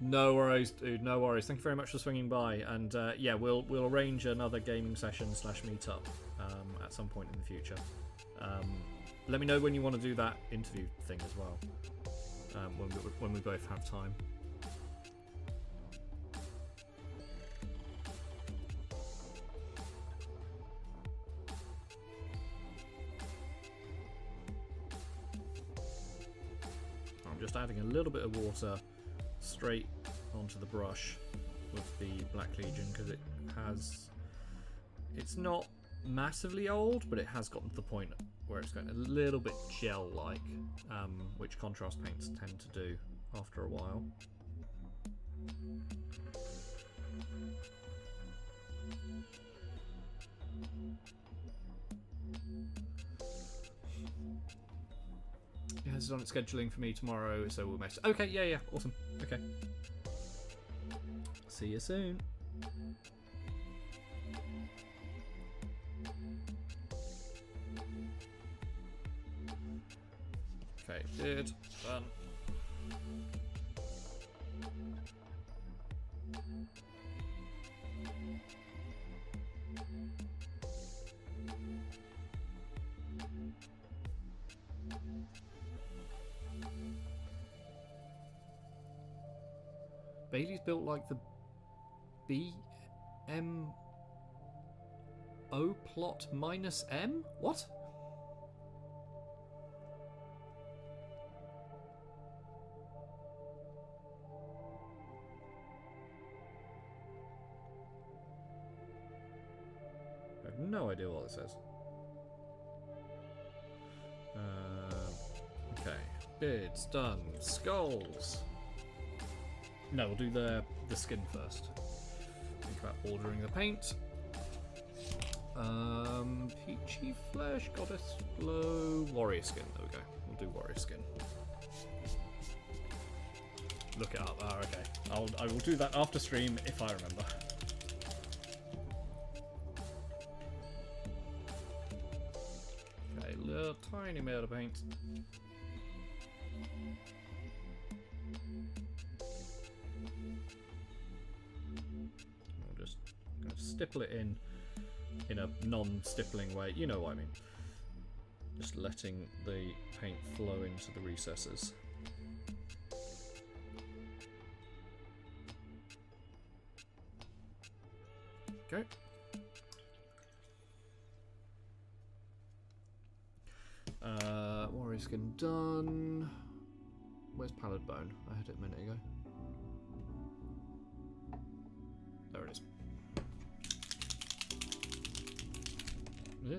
No worries, dude. No worries. Thank you very much for swinging by, and yeah, we'll arrange another gaming session / meetup at some point in the future. Let me know when you want to do that interview thing as well. When we both have time. Just adding a little bit of water straight onto the brush with the Black Legion because it's not massively old, but it has gotten to the point where it's getting a little bit gel-like, which contrast paints tend to do after a while. It has on its scheduling for me tomorrow, so we'll mess. Okay, yeah, awesome. Okay. See you soon. Okay, good. Done. Bailey's built like the BMO plot minus M? What? I have no idea what it says. Okay, beards done. Skulls. No, we'll do the skin first. Think about ordering the paint. Peachy flesh, goddess glow, warrior skin. There we go. We'll do warrior skin. Look it up. Ah, okay. I will do that after stream if I remember. Okay, little tiny bit of paint. Stipple it in a non-stippling way, you know what I mean. Just letting the paint flow into the recesses. Okay. Warrior skin done. Where's pallid bone? I had it a minute ago. There it is. Yeah.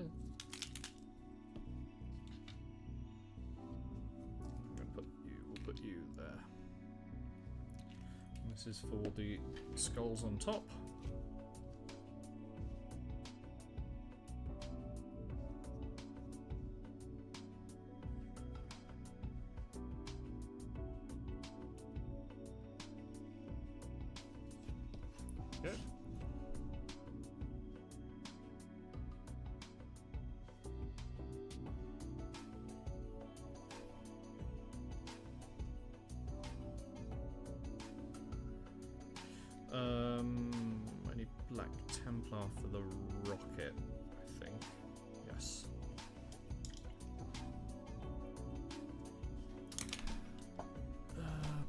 We'll put you there. This is for the skulls on top. Good. Any black Templar for the rocket, I think. Yes.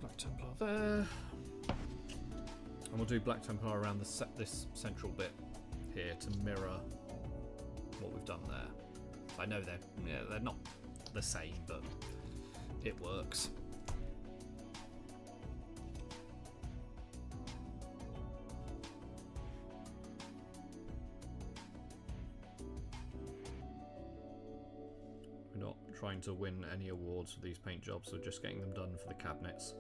Black Templar there. And we'll do Black Templar around this central bit here to mirror what we've done there. I know they're not the same, but it works. We're not trying to win any awards for these paint jobs, we're just getting them done for the cabinets.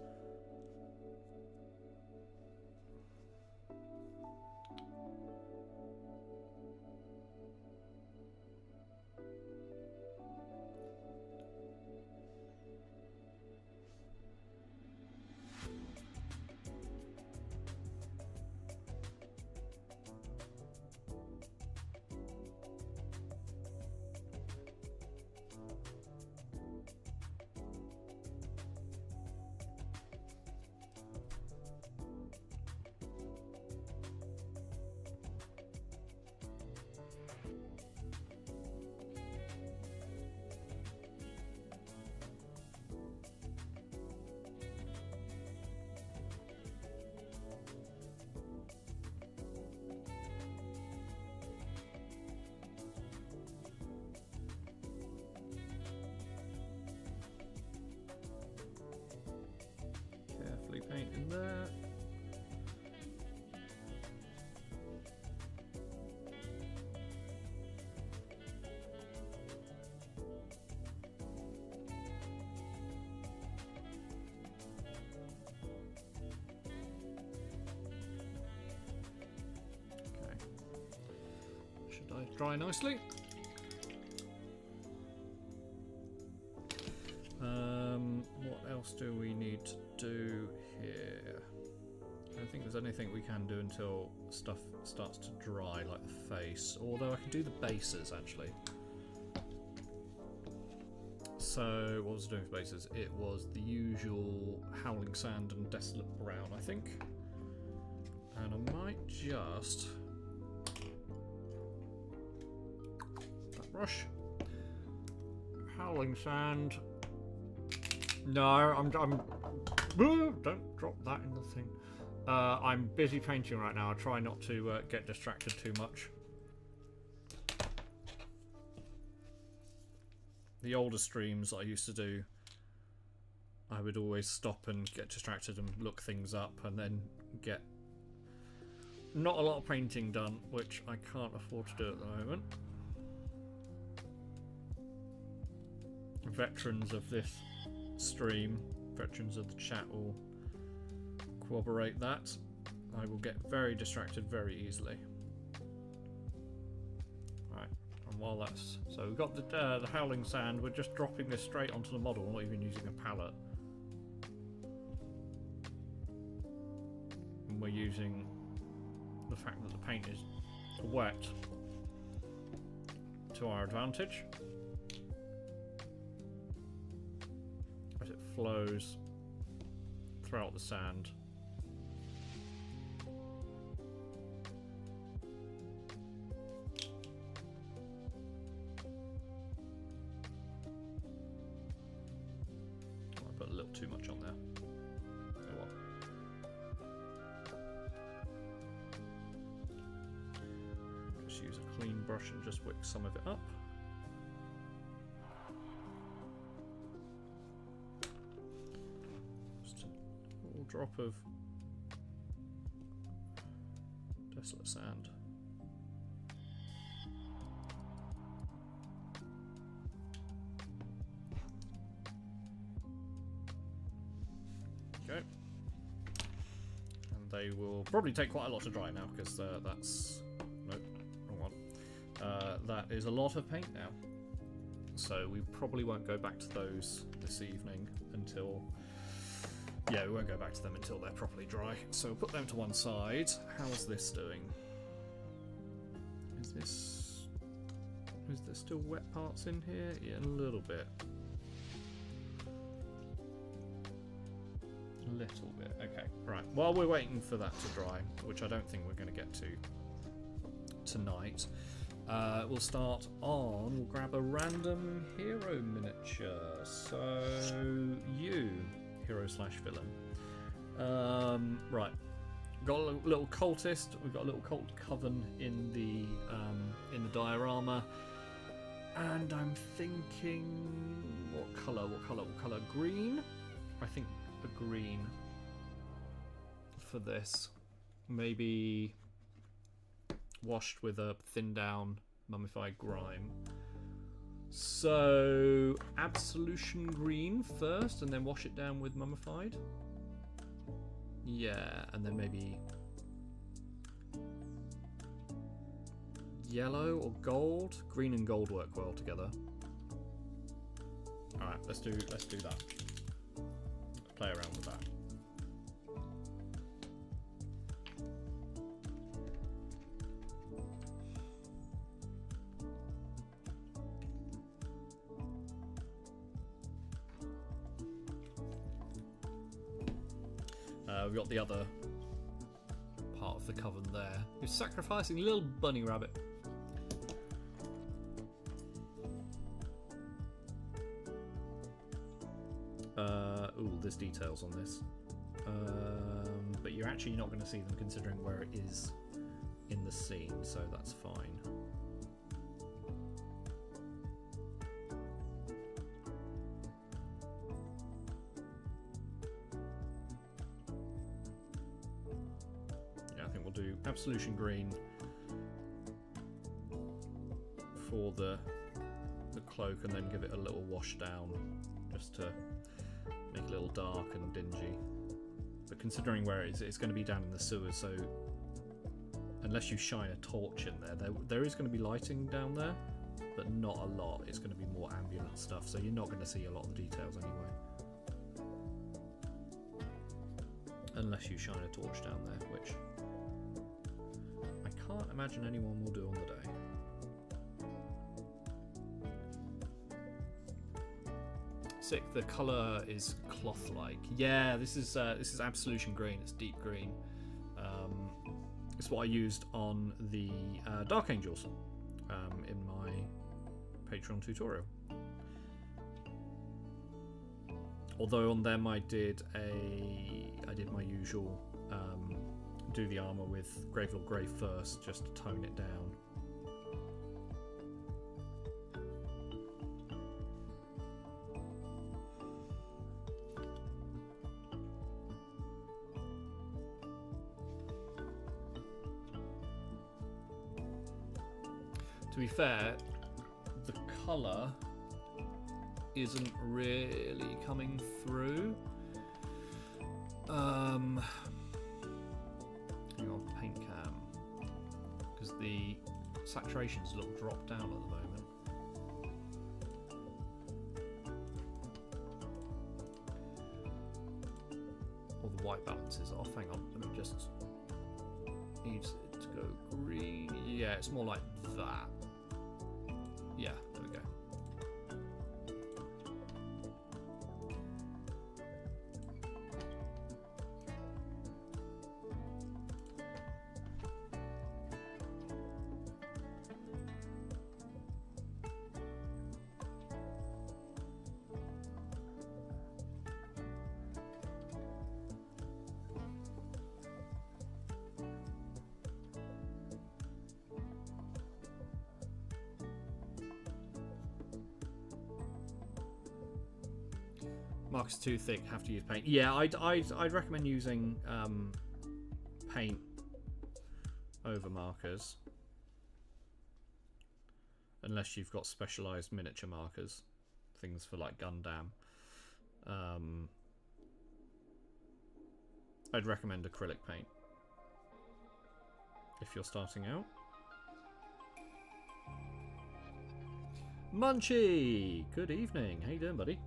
Paint in there. Okay. Should I dry nicely? What else do we need to do here? I don't think there's anything we can do until stuff starts to dry, like the face. Although I can do the bases, actually. So, what was I doing for bases? It was the usual Howling Sand and Desolate Brown, I think. And I might just... that brush. Howling Sand... No, I'm don't drop that in the thing. I'm busy painting right now. I try not to get distracted too much. The older streams I used to do, I would always stop and get distracted and look things up and then get not a lot of painting done, which I can't afford to do at the moment. Veterans of this stream, veterans of the chat will corroborate that. I will get very distracted very easily. Right, and while that's... so we've got the Howling Sand, we're just dropping this straight onto the model, not even using a palette. And we're using the fact that the paint is wet to our advantage. As it flows throughout the sand. I put a little too much on there. Oh well. Just use a clean brush and just wick some of it up. Drop of Desolate Sand. Okay. And they will probably take quite a lot to dry now because that's... nope, wrong one. That is a lot of paint now. So we probably won't go back to those this evening until... yeah, we won't go back to them until they're properly dry. So we'll put them to one side. How's this doing? Is there still wet parts in here? Yeah, a little bit. A little bit. Okay, right. While we're waiting for that to dry, which I don't think we're going to get to tonight. We'll start on. We'll grab a random hero miniature. So you, hero/villain. Right. Got a little cultist. We've got a little cult coven in the diorama, and I'm thinking, what colour? Green. I think a green for this. Maybe washed with a thinned down mummified grime. So absolution green first, and then wash it down with mummified. Yeah, and then maybe yellow or gold. Green and gold work well together. All right, let's do that. Let's play around with that. We've got the other part of the coven there, who's sacrificing a little bunny rabbit. Ooh, there's details on this. But you're actually not going to see them considering where it is in the scene, so that's fine. Do absolution green for the cloak, and then give it a little wash down just to make it a little dark and dingy. But considering where it is, it's going to be down in the sewers, so unless you shine a torch in there is going to be lighting down there, but not a lot. It's going to be more ambient stuff, so you're not going to see a lot of the details anyway, unless you shine a torch down there, which I can't imagine anyone will do on the day. Sick. The colour is cloth-like. Yeah, this is absolution green. It's deep green. It's what I used on the Dark Angels in my Patreon tutorial. Although on them I did my usual. Do the armour with Gravelord Grey first, just to tone it down. To be fair, the colour isn't really coming through. Hang on, paint cam, because the saturation's a little dropped down at the moment. Or the white balance is off. Hang on, let me just need it to go green. Yeah, it's more like that. Yeah, there we go. Marker's too thick, have to use paint. Yeah, I'd recommend using paint over markers, unless you've got specialised miniature markers, things for like Gundam. I'd recommend acrylic paint if you're starting out. Munchie, good evening. How you doing, buddy?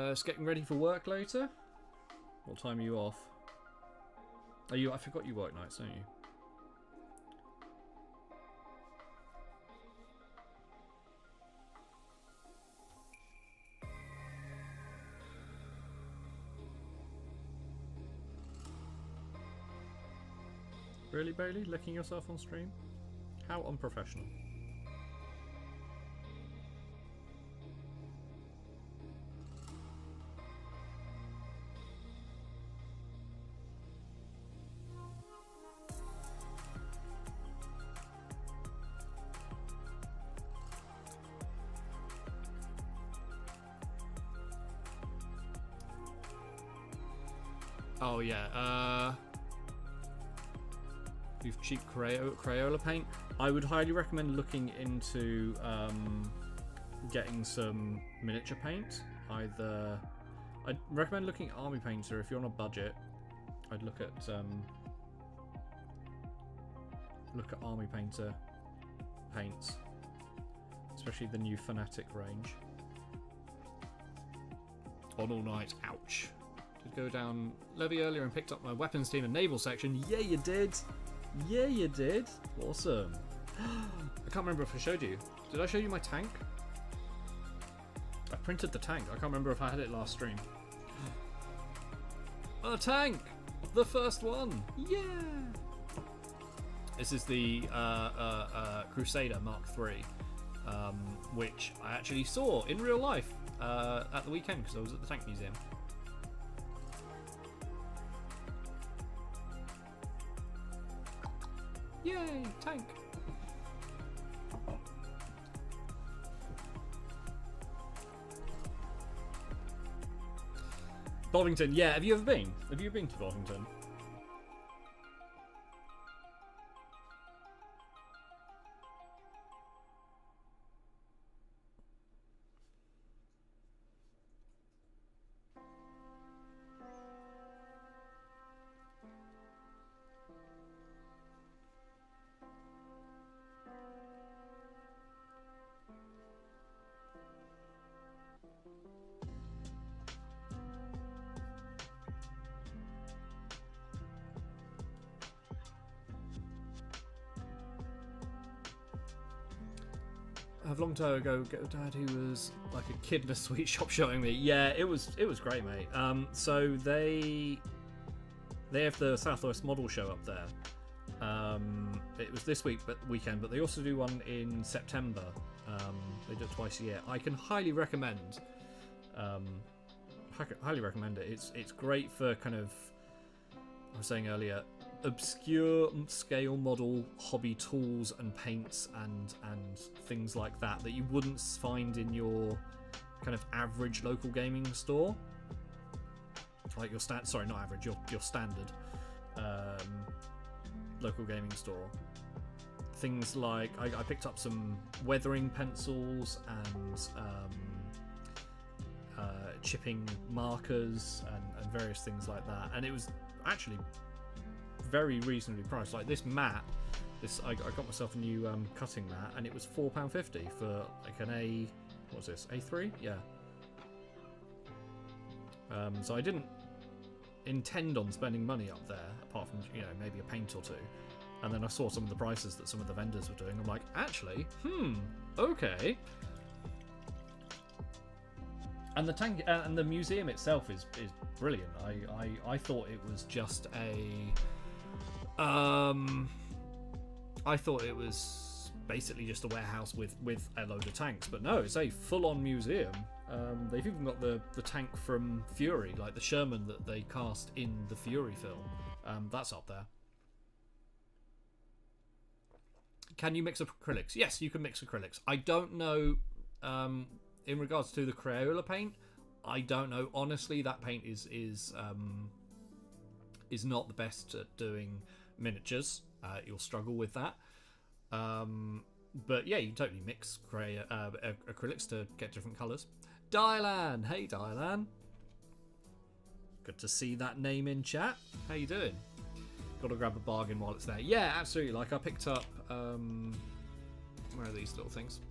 Just getting ready for work later. What time are you off? Are you? I forgot you work nights, don't you? Really, Bailey? Licking yourself on stream? How unprofessional. Oh yeah, you've cheap Crayola paint. I would highly recommend looking into getting some miniature paint. I'd recommend looking at Army Painter if you're on a budget. I'd look at Army Painter paints, especially the new Fanatic range. On all night, ouch. Did go down levy earlier and picked up my weapons team and naval section. Yeah, you did. Yeah, you did. Awesome. I can't remember if I showed you. Did I show you my tank? I printed the tank. I can't remember if I had it last stream. A tank! The first one! Yeah! This is the Crusader Mark III, which I actually saw in real life at the weekend because I was at the Tank Museum. Yay, tank! Bovington, yeah, have you ever been? Have you been to Bovington? A long time ago, Dad, who was like a kid in a sweet shop showing me. Yeah, it was great, mate. So they have the Southwest Model Show up there. It was this weekend, but they also do one in September. They do it twice a year. I can highly recommend. Highly recommend it. It's great for kind of, I was saying earlier, obscure scale model hobby tools and paints and things like that you wouldn't find in your kind of average local gaming store, like your your standard local gaming store. Things like I picked up some weathering pencils and chipping markers and various things like that, and it was actually very reasonably priced. Like this mat, I got myself a new cutting mat, and it was £4.50 for like an what's this, A3? Yeah. So I didn't intend on spending money up there, apart from maybe a paint or two. And then I saw some of the prices that some of the vendors were doing. I'm like, actually, okay. And the tank and the museum itself is brilliant. I thought it was just I thought it was basically just a warehouse with a load of tanks, but no, it's a full-on museum. They've even got the tank from Fury, like the Sherman that they cast in the Fury film. That's up there. Can you mix acrylics? Yes, you can mix acrylics. I don't know, in regards to the Crayola paint, I don't know. Honestly, that paint is not the best at doing miniatures. You'll struggle with that. But yeah, you can totally mix acrylics to get different colours. Dylan! Hey, Dylan. Good to see that name in chat. How you doing? Got to grab a bargain while it's there. Yeah, absolutely. Like I picked up... where are these little things?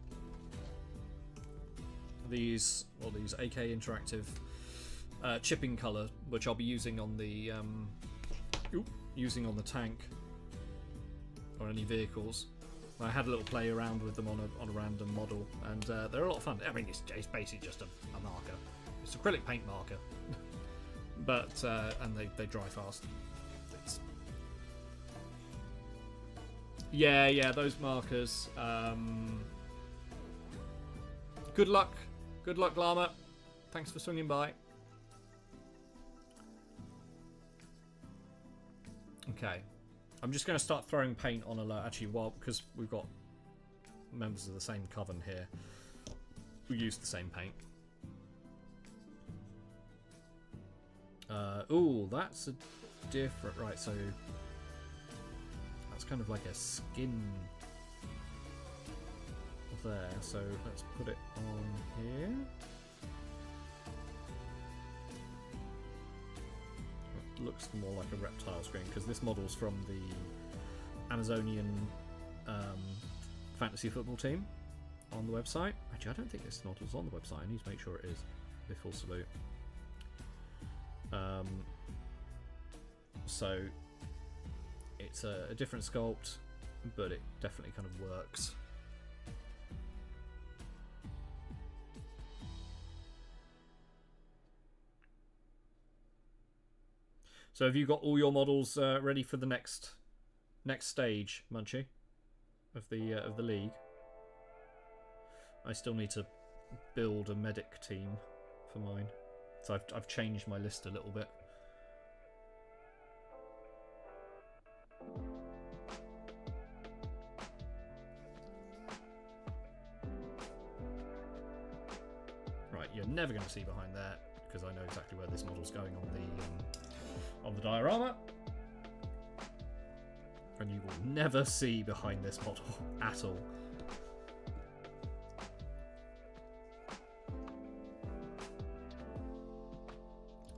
These AK Interactive chipping colour, which I'll be using on the tank or any vehicles. I had a little play around with them on a random model, and they're a lot of fun. I mean, it's basically just a marker. It's acrylic paint marker, but and they dry fast. Yeah, those markers. Good luck, Llama. Thanks for swinging by. Okay, I'm just going to start throwing paint on alert. Actually, because we've got members of the same coven here, we use the same paint. Ooh, that's a different. Right, so that's kind of like a skin there. So let's put it on here. Looks more like a reptile screen because this model's from the Amazonian fantasy football team on the website. Actually, I don't think this model's on the website. I need to make sure it is before salute. So it's a different sculpt, but it definitely kind of works. So have you got all your models ready for the next stage, Munchie, of the league? I still need to build a medic team for mine, so I've changed my list a little bit. Right, you're never going to see behind there because I know exactly where this model's going on the diorama, and you will never see behind this model at all.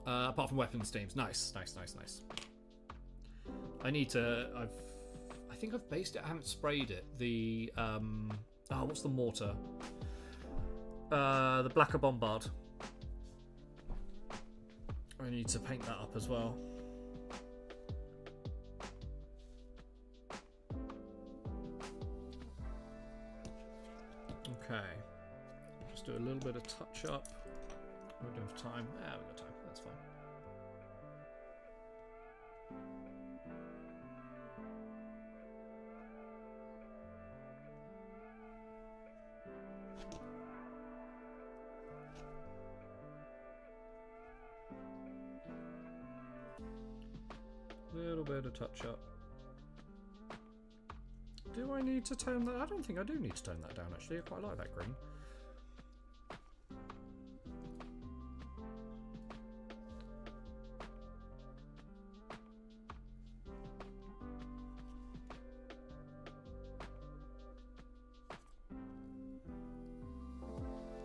Apart from weapons teams. Nice. I need to. I think I've based it. I haven't sprayed it. The what's the mortar? The Blacker Bombard. I need to paint that up as well. Okay, just do a little bit of touch up. We don't have time. Yeah, we've got time. That's fine. Little bit of touch up. Do I need to tone that? I don't think I do need to tone that down, actually. I quite like that green.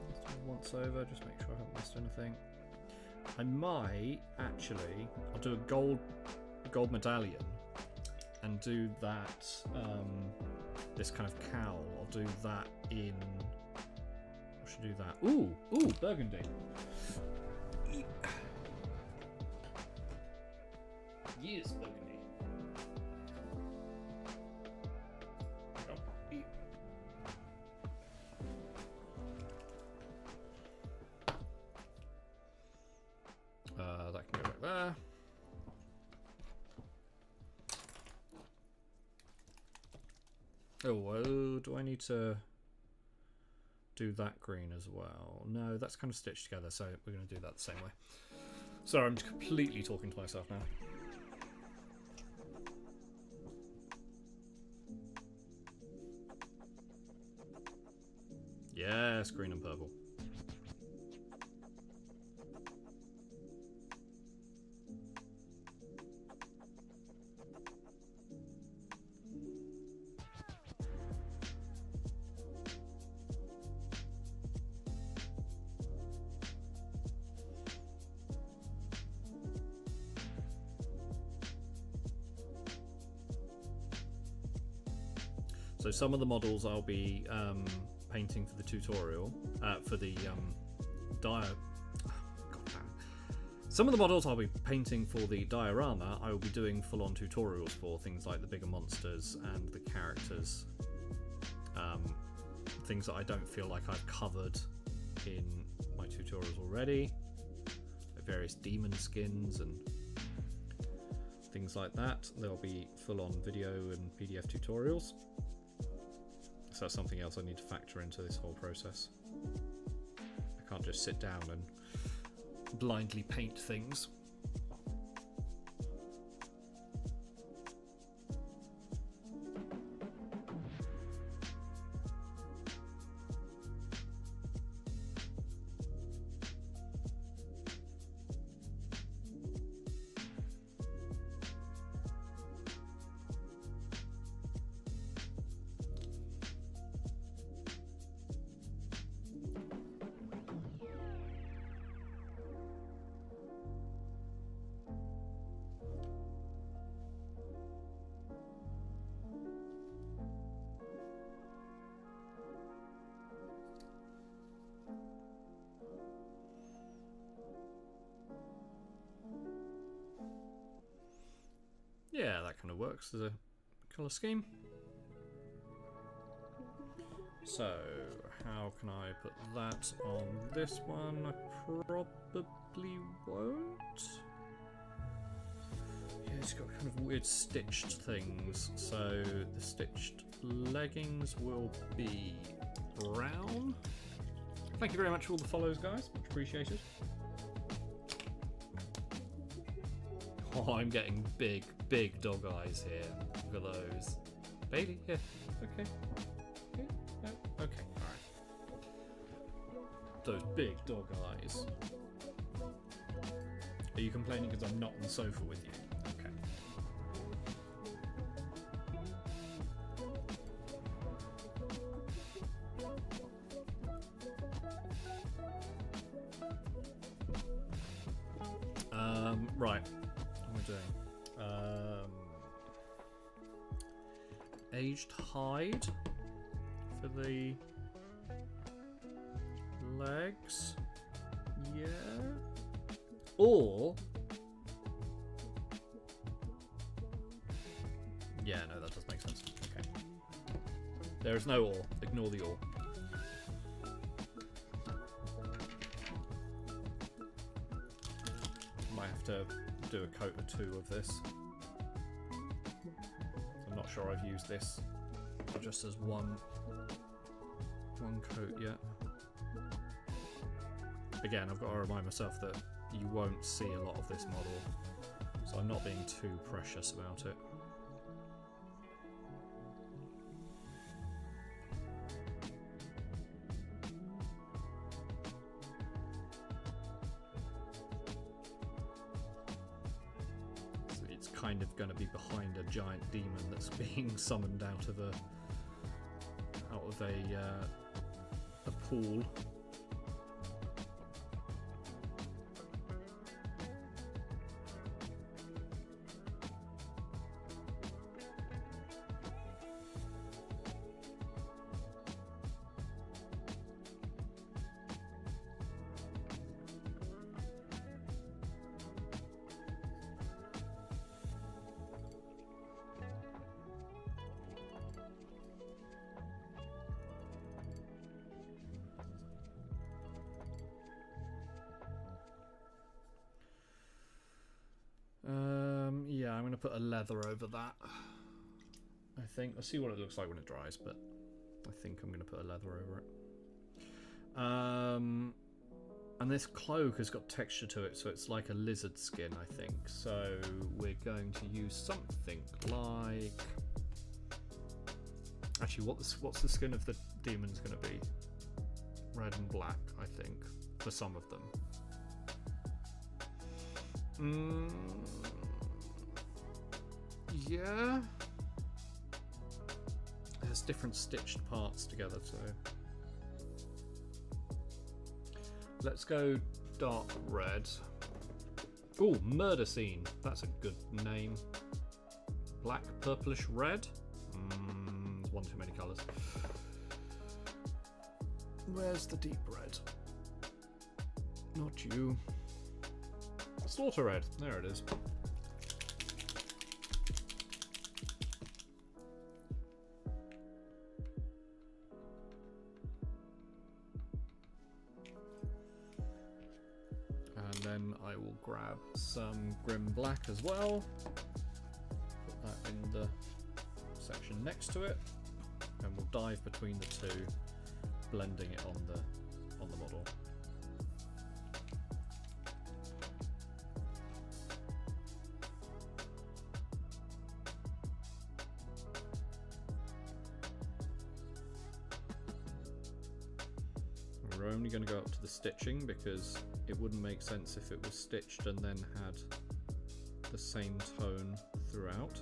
Let's do it once over, just make sure I haven't missed anything. I might actually, I'll do a gold medallion and do that, this kind of cowl, I'll do that in, I should do that. Ooh, burgundy. Yes, burgundy. That can go back there. Oh, do I need to do that green as well? No, that's kind of stitched together, so we're going to do that the same way. Sorry, I'm completely talking to myself now. Yes, green and purple. So some of the models I'll be painting for the tutorial, for the Some of the models I'll be painting for the diorama, I will be doing full-on tutorials for, things like the bigger monsters and the characters. Things that I don't feel like I've covered in my tutorials already. Like various demon skins and things like that. There'll be full-on video and PDF tutorials. So that's something else I need to factor into this whole process. I can't just sit down and blindly paint things. Yeah, that kind of works as a colour scheme. So, how can I put that on this one? I probably won't. Yeah, it's got kind of weird stitched things. So, the stitched leggings will be brown. Thank you very much for all the follows, guys. Much appreciated. Oh, I'm getting big dog eyes here. Look at those. Bailey, yeah, okay. Okay, no, okay, alright. Those big dog eyes. Are you complaining because I'm not on the sofa with you? Okay. Right. What am I doing? Aged hide for the legs. Yeah. Or yeah, no, that does make sense. Okay. There is no or. Ignore the or. Might have to do a coat or two of this. I'm not sure I've used this just as one coat yet. Again, I've got to remind myself that you won't see a lot of this model, so I'm not being too precious about it. Kind of going to be behind a giant demon that's being summoned out of a pool. Yeah, I'm going to put a leather over that. I think. I'll see what it looks like when it dries, but I think I'm going to put a leather over it. And this cloak has got texture to it, so it's like a lizard skin, I think. So we're going to use something like... Actually, what's the skin of the demon's going to be? Red and black, I think, for some of them. Yeah. There's different stitched parts together, so let's go dark red. Ooh, murder scene. That's a good name. Black, purplish, red. There's one too many colours. Where's the deep red? Not you. Slaughter red. There it is. And then I will grab some Grim Black as well. Put that in the section next to it, and we'll dive between the two, blending it on the model. We're only going to go up to the stitching because it wouldn't make sense if it was stitched and then had the same tone throughout.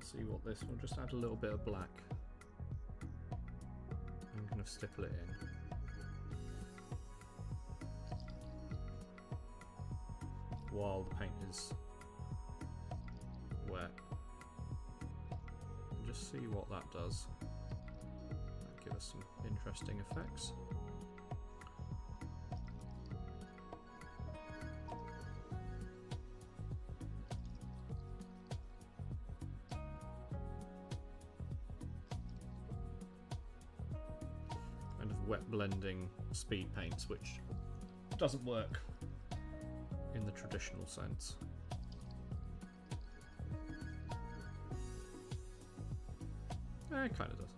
See what this, we'll just add a little bit of black. I'm going to stipple it in. While the paint is wet. And just see what that does. That'll give us some interesting effects. Wet blending speed paints, which doesn't work in the traditional sense. It kind of does.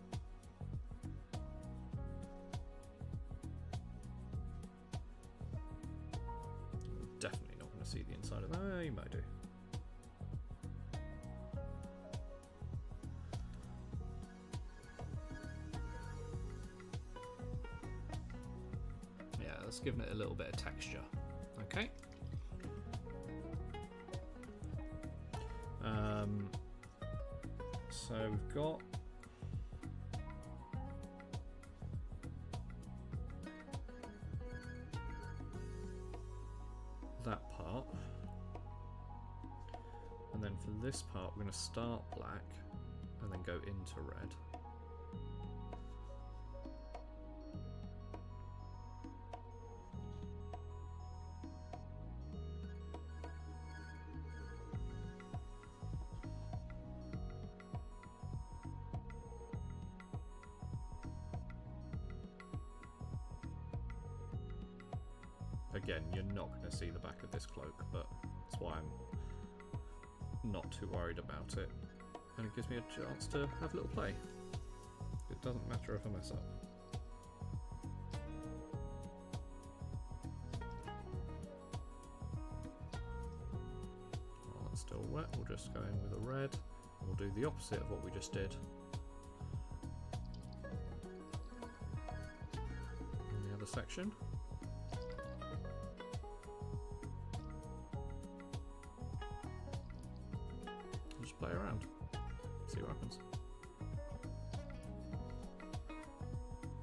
Definitely not going to see the inside of that. You might do. Giving it a little bit of texture. Okay. So we've got that part, and then for this part we're going to start black and then go into red. Again, you're not going to see the back of this cloak, but that's why I'm not too worried about it. And it gives me a chance to have a little play. It doesn't matter if I mess up. While it's still wet, we'll just go in with a red. We'll do the opposite of what we just did in the other section. Play around, see what happens.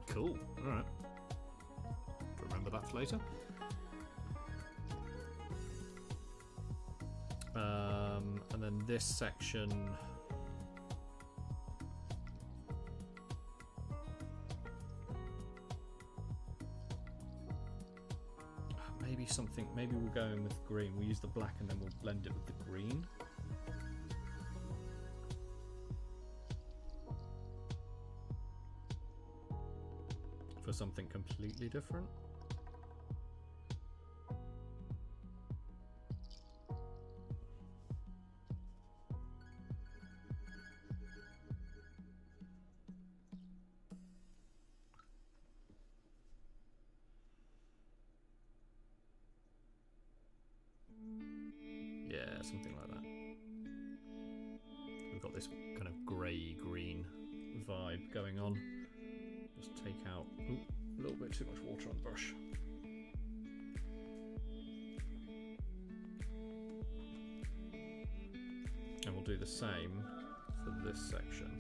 Cool, alright. Remember that for later. And then this section, maybe we'll go in with green. We'll use the black and then we'll blend it with the green. For something completely different. something like that. We've got this kind of grey-green vibe going on. Just take out a little bit too much water on the brush. And we'll do the same for this section.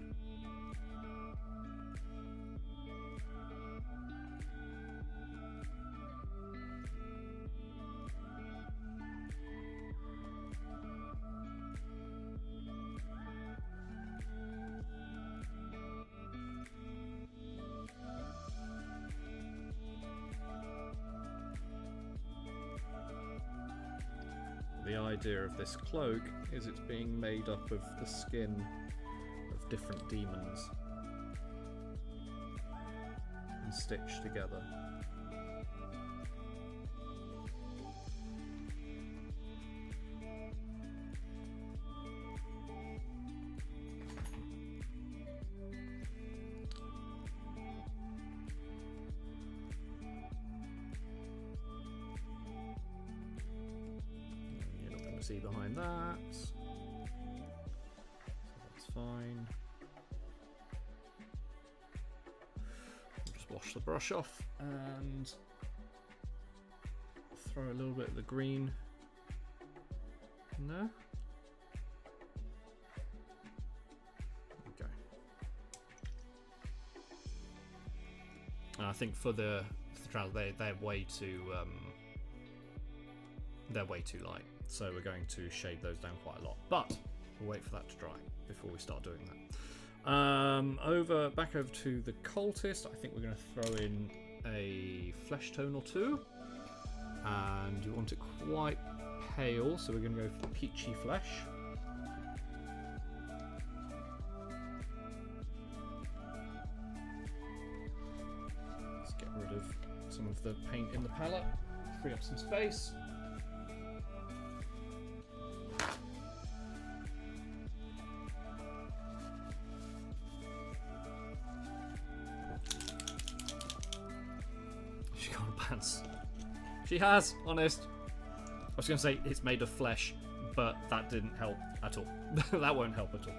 The idea of this cloak is it's being made up of the skin of different demons and stitched together. See behind that, so that's fine. Just wash the brush off and throw a little bit of the green in there. Okay. And I think for the trousers, they're way too light. So we're going to shade those down quite a lot, but we'll wait for that to dry before we start doing that. Back over to the cultist. I think we're going to throw in a flesh tone or two, and you want it quite pale, so we're going to go for peachy flesh. Let's get rid of some of the paint in the palette, free up some space. She has, honest. I was going to say it's made of flesh, but that didn't help at all. That won't help at all.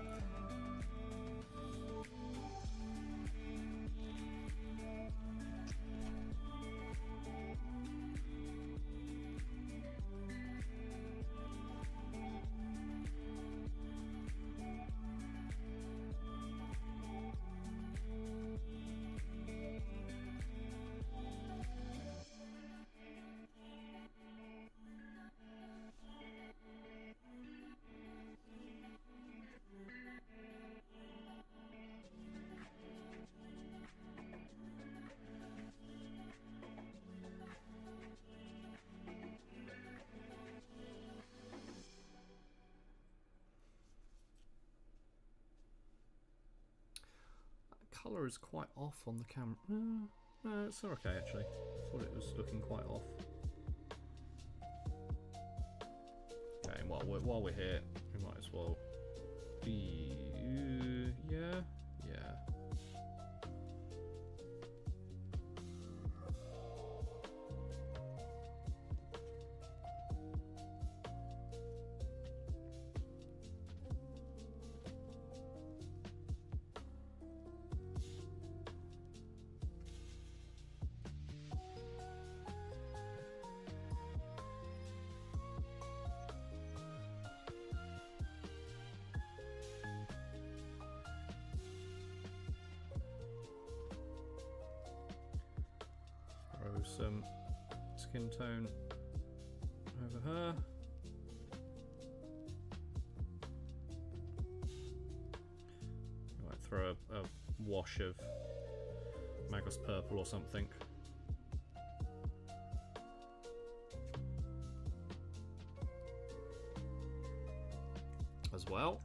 Colour is quite off on the camera. No, it's okay actually. I thought it was looking quite off. Okay, and while we're here, we might as well be yeah. Some skin tone over her. I might throw a wash of Magus purple or something. As well.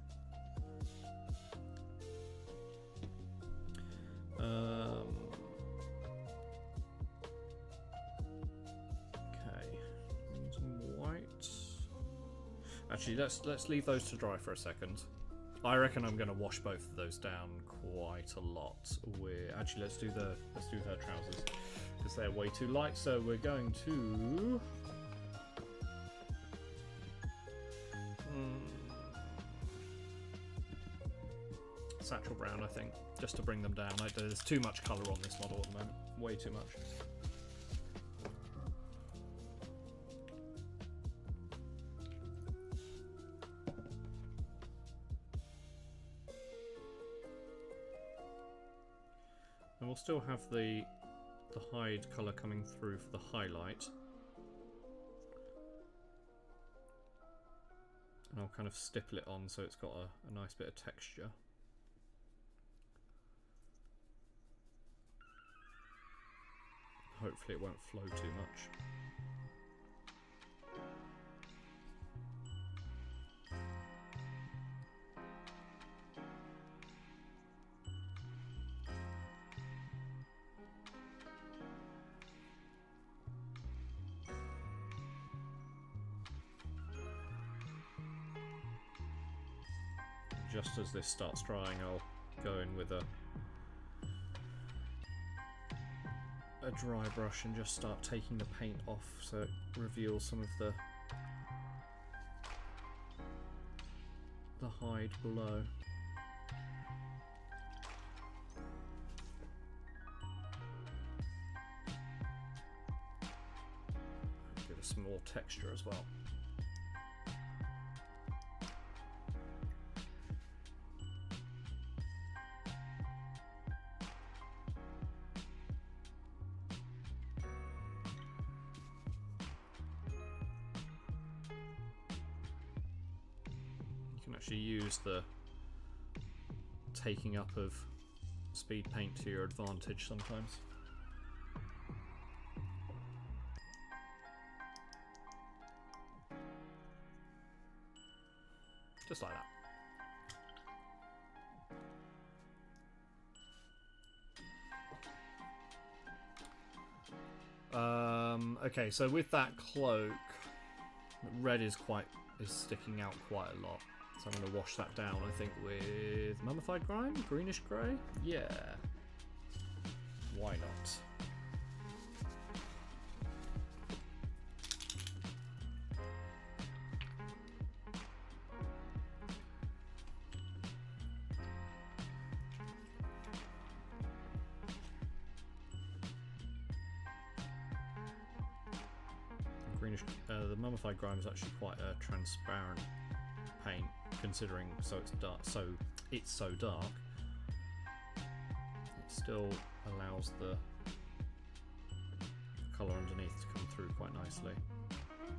Actually, let's leave those to dry for a second. I reckon I'm going to wash both of those down quite a lot. Let's do her trousers because they're way too light. So we're going to Satchel brown, I think, just to bring them down. There's too much colour on this model at the moment. Way too much. And we'll still have the hide colour coming through for the highlight. And I'll kind of stipple it on so it's got a nice bit of texture. Hopefully it won't flow too much. Just as this starts drying, I'll go in with a dry brush and just start taking the paint off so it reveals some of the hide below. Give it some more texture as well. Actually use the taking up of speed paint to your advantage sometimes. Just like that. Okay, so with that cloak, red is sticking out quite a lot. So I'm going to wash that down, I think, with mummified grime? Greenish grey? Yeah. Why not? Greenish, the mummified grime is actually quite a transparent paint, considering it's so dark. It still allows the colour underneath to come through quite nicely,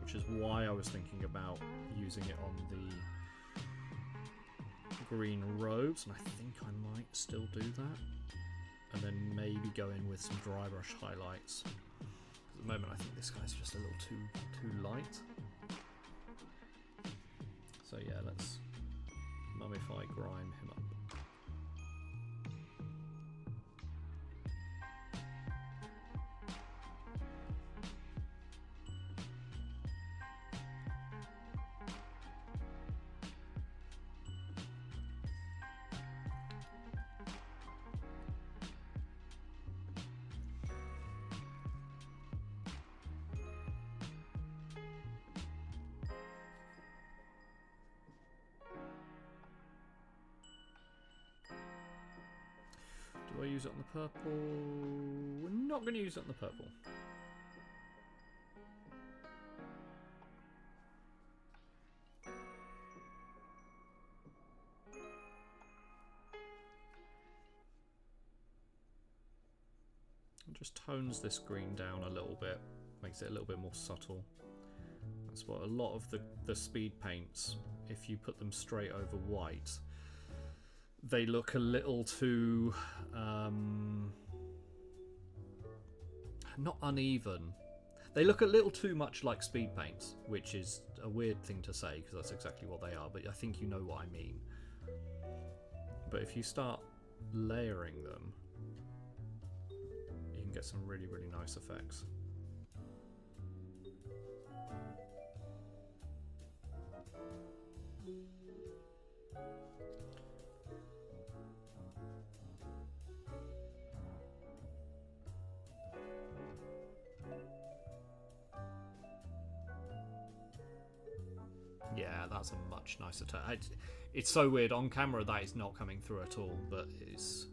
which is why I was thinking about using it on the green robes, and I think I might still do that, and then maybe go in with some dry brush highlights. At the moment I think this guy's just a little too light. So yeah, let's mummify grime him up. Do I use it on the purple? We're not going to use it on the purple. It just tones this green down a little bit, makes it a little bit more subtle. That's what a lot of the speed paints, if you put them straight over white, they look a little too not uneven. They look a little too much like speed paints, which is a weird thing to say because that's exactly what they are, but I think you know what I mean. But if you start layering them, you can get some really, really nice effects. Yeah, Yeah, that's a much nicer turn. It's so weird. On camera, that is not coming through at all, but it's...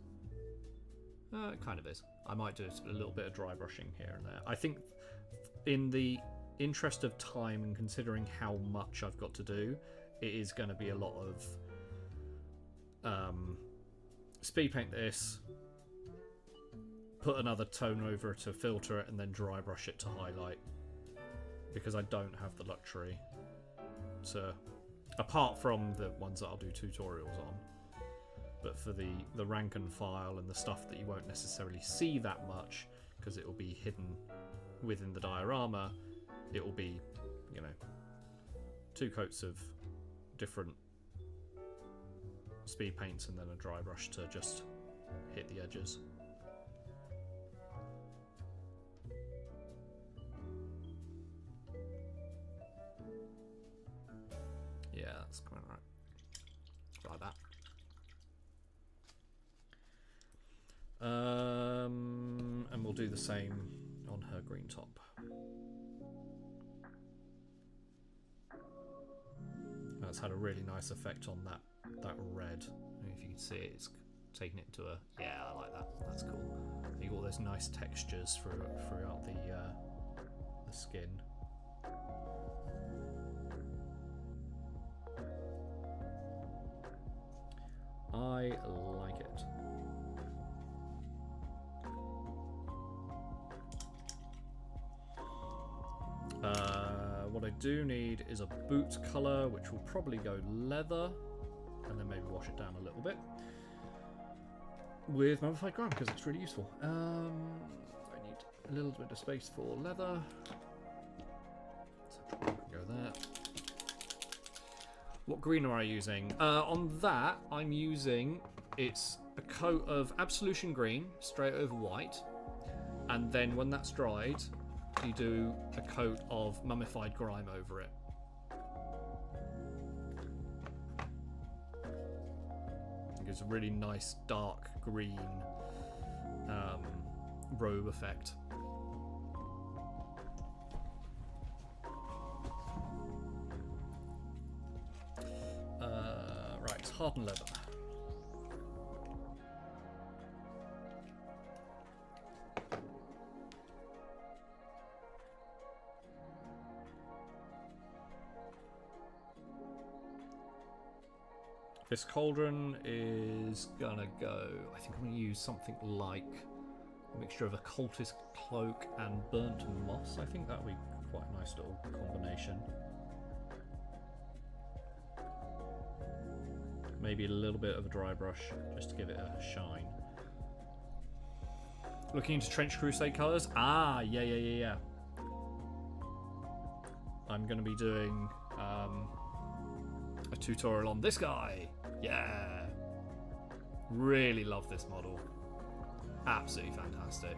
it kind of is. I might do a little bit of dry brushing here and there. I think in the interest of time and considering how much I've got to do, it is going to be a lot of speed paint this, put another tone over it to filter it, and then dry brush it to highlight, because I don't have the luxury to, apart from the ones that I'll do tutorials on. But for the rank and file and the stuff that you won't necessarily see that much because it will be hidden within the diorama, it will be, you know, 2 coats of different speed paints and then a dry brush to just hit the edges. Yeah, that's quite right. Like that. And we'll do the same on her green top. That's had a really nice effect on that red. If you can see it, it's taking it to a... Yeah, I like that. That's cool. You got all those nice textures throughout the skin. I like it. What I do need is a boot colour, which will probably go leather, and then maybe wash it down a little bit with mummified grime because it's really useful. I need a little bit of space for leather, so go there. What green am I using? On that, I'm using, it's a coat of Absolution Green straight over white, and then when that's dried, you do a coat of mummified grime over it. It gives a really nice dark green robe effect. Right, hardened leather. This cauldron is gonna go, I think I'm gonna use something like a mixture of a cultist cloak and burnt moss. I think that would be quite a nice little combination. Maybe a little bit of a dry brush just to give it a shine. Looking into Trench Crusade colours. Ah, yeah. I'm gonna be doing a tutorial on this guy. Yeah, really love this model. Absolutely fantastic.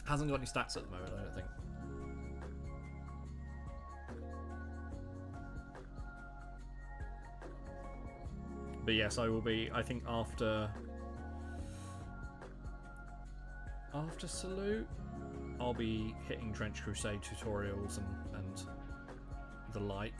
Hasn't got any stats at the moment, I don't think. But yes, I will be, I think after Salute, I'll be hitting Trench Crusade tutorials and the like.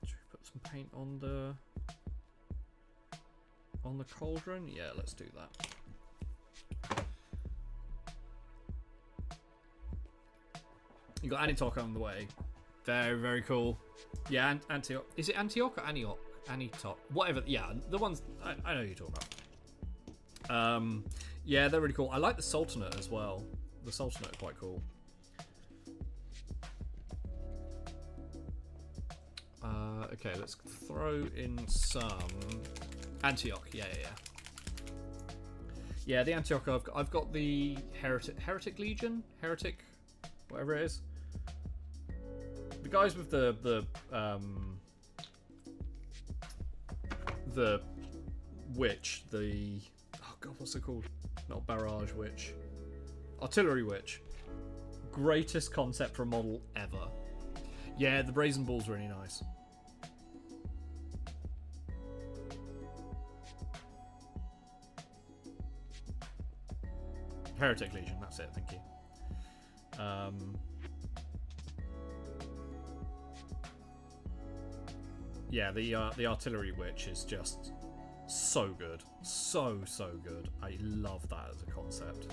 Should we put some paint on the cauldron? Yeah, let's do that. You got Antioch on the way. Very, very cool. Yeah, Antioch. Is it Antioch or Antioch? Antioch. Whatever. Yeah, the ones I know who you're talking about. Yeah, they're really cool. I like the Sultanate as well. The Sultanate are quite cool. Okay, let's throw in some Antioch. Yeah. Yeah, the Antioch. I've got the Heretic Legion, whatever it is. The guys with the witch, oh god, what's it called? Not barrage witch, artillery witch. greatest concept for a model ever. Yeah, the Brazen Bull's really nice. Heretic Legion, that's it, thank you. Yeah, the Artillery Witch is just so good. So good. I love that as a concept.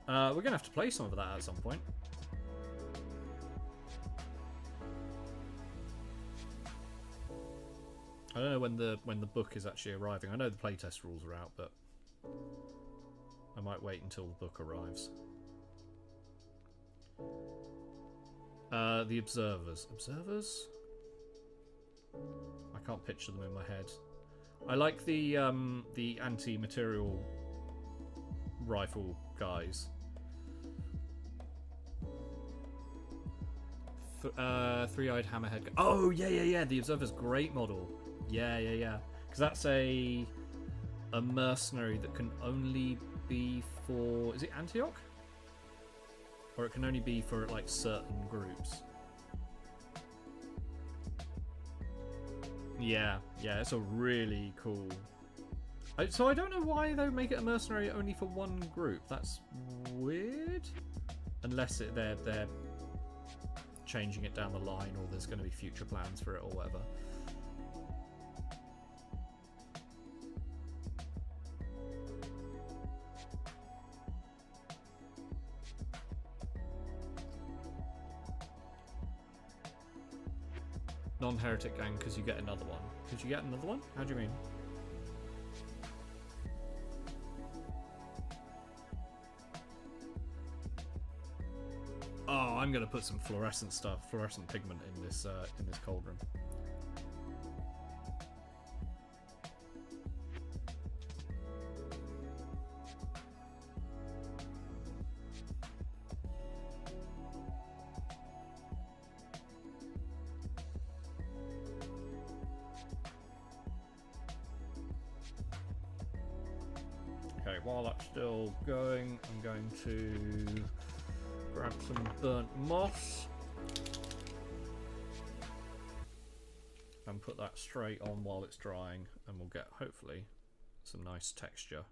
We're going to have to play some of that at some point. I don't know when the book is actually arriving. I know the playtest rules are out, but I might wait until the book arrives. The Observers. Observers? I can't picture them in my head. I like the anti-material rifle guys. Three-eyed hammerhead. Oh yeah. The Observer's great model. Yeah. Because that's a mercenary that can only be for. Is it Antioch? Or it can only be for like certain groups. Yeah, it's a really cool. So I don't know why they make it a mercenary only for one group. That's weird. Unless they're changing it down the line, or there's going to be future plans for it, or whatever. Non-heretic gang, because you get another one. Did you get another one? How do you mean? Oh, I'm gonna put some fluorescent pigment in this cauldron. Okay, while that's still going, I'm going to grab some burnt moss and put that straight on while it's drying, and we'll get hopefully some nice texture.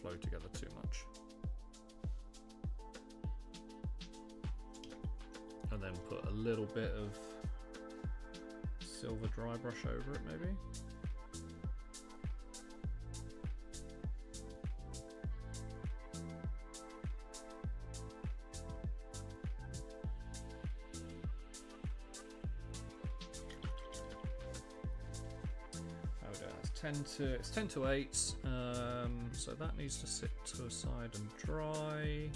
Flow together too much. And then put a little bit of silver dry brush over it, maybe. It's 10 to 8, so that needs to sit to a side and dry,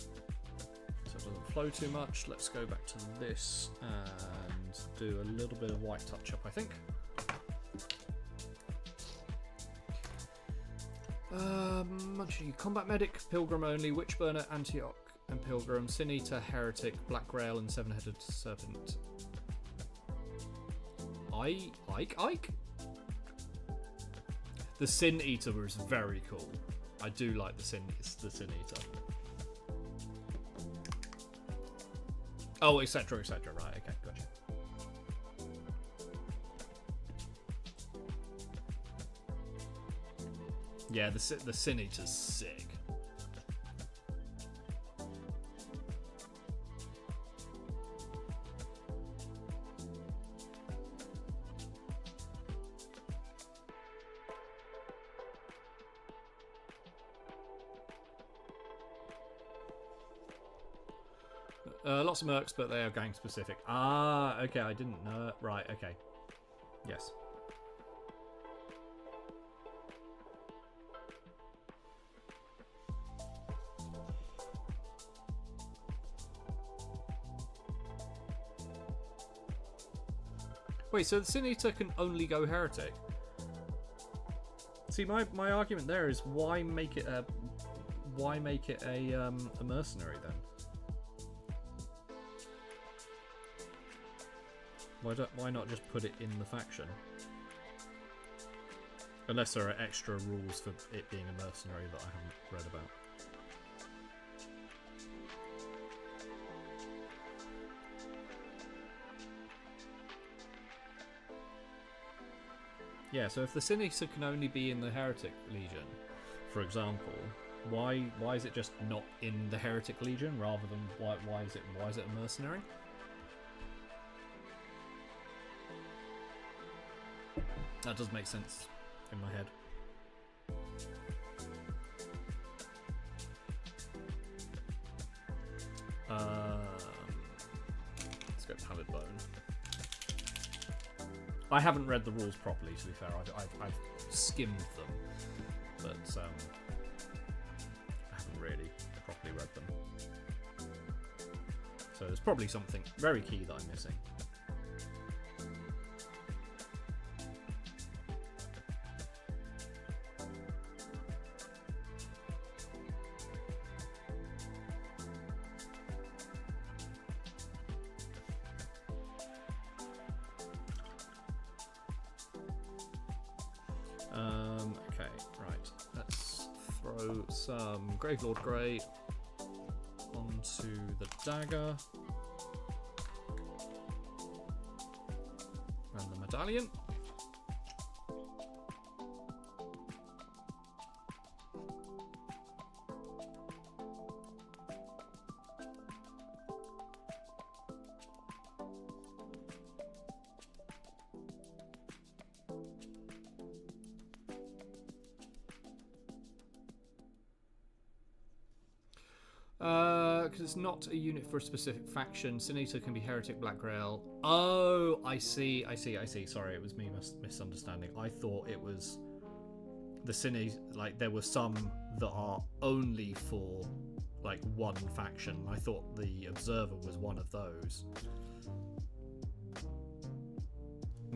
so it doesn't flow too much. Let's go back to this and do a little bit of white touch up, I think. Munchie, Combat Medic, Pilgrim only, Witchburner, Antioch and Pilgrim, Sin Eater, Heretic, Black Rail and Seven-Headed Serpent. Ike? The Sin Eater was very cool. I do like the Sin Eater. Oh, etc. Right, okay, gotcha. Yeah, the Sin Eater's sick. Lots of mercs, but they are gang specific. Ah, okay, I didn't know. Right, okay. Yes. Wait, so the Sin Eater can only go heretic? See, my argument there is why make it a mercenary then? Why not just put it in the faction? Unless there are extra rules for it being a mercenary that I haven't read about. Yeah, so if the Sin Eater can only be in the Heretic Legion, for example, why is it just not in the Heretic Legion rather than why is it a mercenary? That does make sense in my head. Let's go Pallid Bone. I haven't read the rules properly, to be fair. I've skimmed them, but I haven't really properly read them. So there's probably something very key that I'm missing. Okay, right. Let's throw some Gravelord Grey onto the dagger and the medallion. Because it's not a unit for a specific faction. Sin Eater can be Heretic, Black Grail. Oh, I see. Sorry, it was me misunderstanding. I thought it was the Sin Eater, like there were some that are only for like one faction. I thought the Observer was one of those.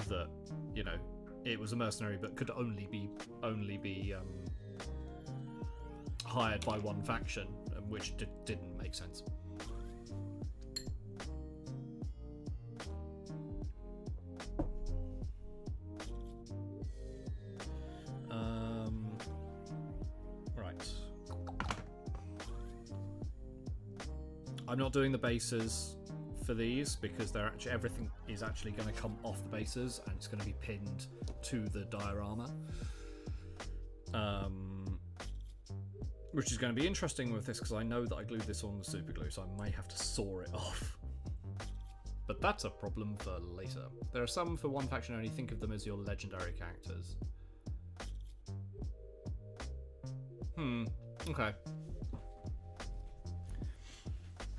That, you know, it was a mercenary but could only be hired by one faction, which didn't make sense. Right. I'm not doing the bases for these because they're actually, everything is actually going to come off the bases and it's going to be pinned to the diorama. Which is going to be interesting with this because I know that I glued this on with super glue, so I may have to saw it off. But that's a problem for later. There are some for one faction only. Think of them as your legendary characters. Okay.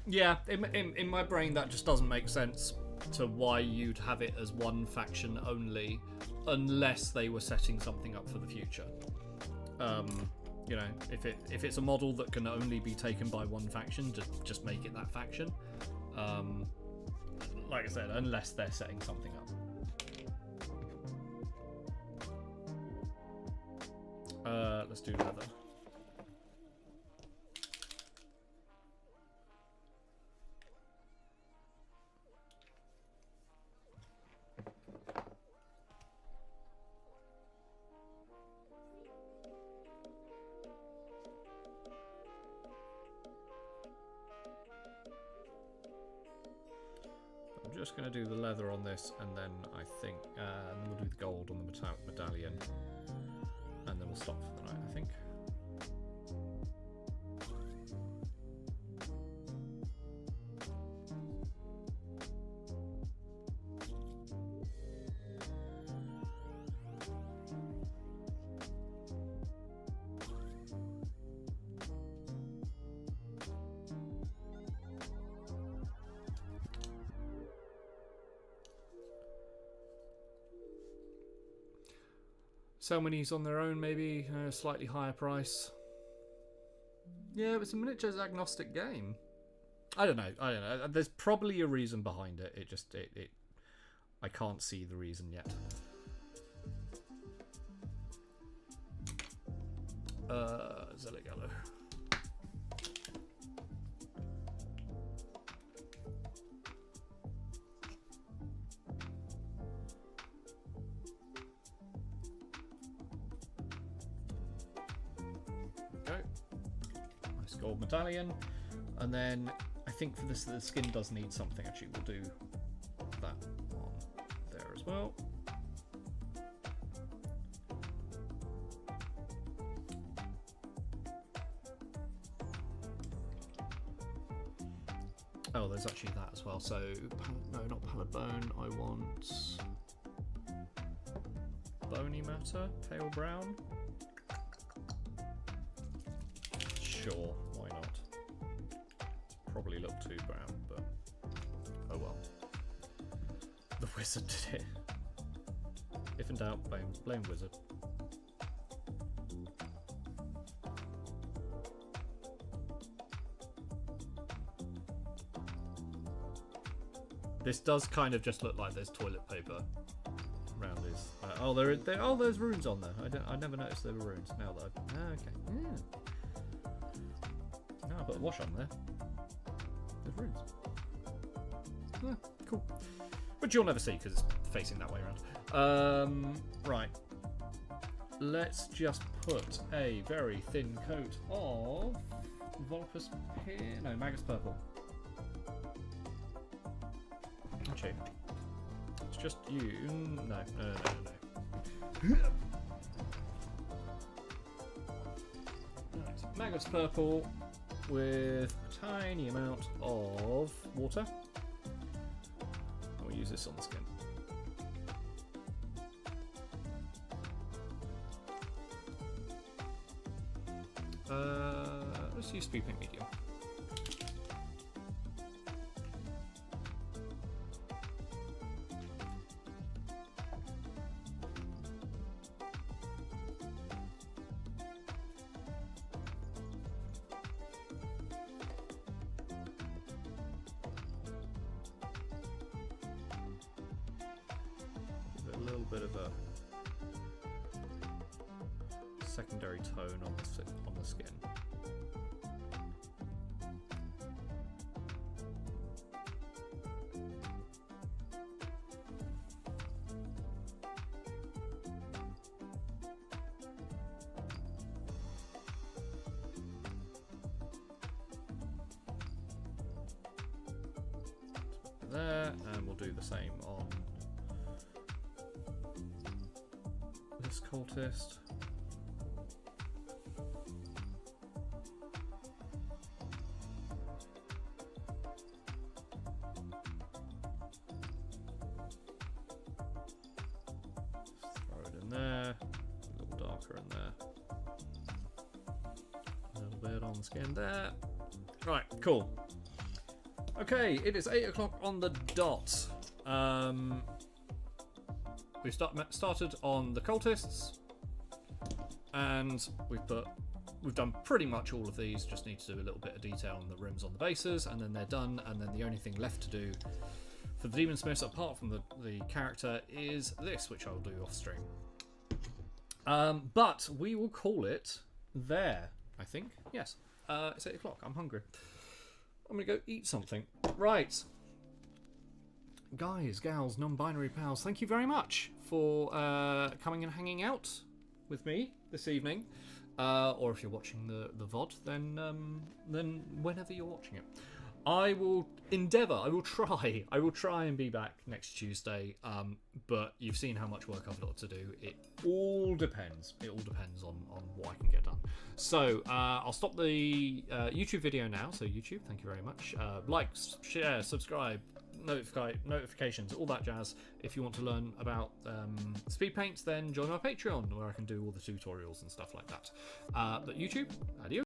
Yeah, in my brain that just doesn't make sense to why you'd have it as one faction only unless they were setting something up for the future. You know, if it's a model that can only be taken by one faction, just make it that faction. Like I said, unless they're setting something up. Let's do leather. I'm just going to do the leather on this, and then I think we'll do the gold on the medallion, and then we'll stop for the night, I think. Sell minis on their own, maybe a slightly higher price. Yeah, it's a miniatures agnostic game. I don't know. There's probably a reason behind it. I can't see the reason yet. Zeligallo. There we go. Nice gold medallion. And then I think for this, the skin does need something. Actually, we'll do that on there as well. Oh, there's actually that as well. So, no, not pallid bone. I want bony matter, pale brown. Sure, why not? Probably look too brown, but oh well. The wizard did it. If in doubt, blame wizard. This does kind of just look like there's toilet paper around his. Oh, there's runes on there. I never noticed there were runes. Now that okay. No, I put a wash on there. There's runes. Yeah, cool. Which you'll never see because it's facing that way around. Right. Let's just put a very thin coat of Volpus Magus Purple. Actually, it's just you. No. Right. Magus Purple with a tiny amount of water. We'll use this on the skin. Let's use Speedpaint medium. Bit of a secondary tone on the skin. There, and we'll do the same on this cultist. Throw it in there, a little darker in there, a little bit on the skin there. Right, cool. Okay, it is 8 o'clock on the dot. We've started on the cultists, and we've done pretty much all of these. Just need to do a little bit of detail on the rims on the bases, and then they're done. And then the only thing left to do for the demon smiths, apart from the character, is this, which I'll do off stream. But we will call it there. I think yes. It's 8 o'clock. I'm hungry. I'm gonna go eat something. Right. Guys, gals, non-binary pals, thank you very much for coming and hanging out with me this evening. Or if you're watching the VOD, then whenever you're watching it. I will try and be back next Tuesday. But you've seen how much work I've got to do. It all depends. It all depends on what I can get done. So I'll stop the YouTube video now. So YouTube, thank you very much. Like, share, subscribe, notifications, all that jazz. If you want to learn about Speedpaints, then join my Patreon, where I can do all the tutorials and stuff like that. But YouTube, adios.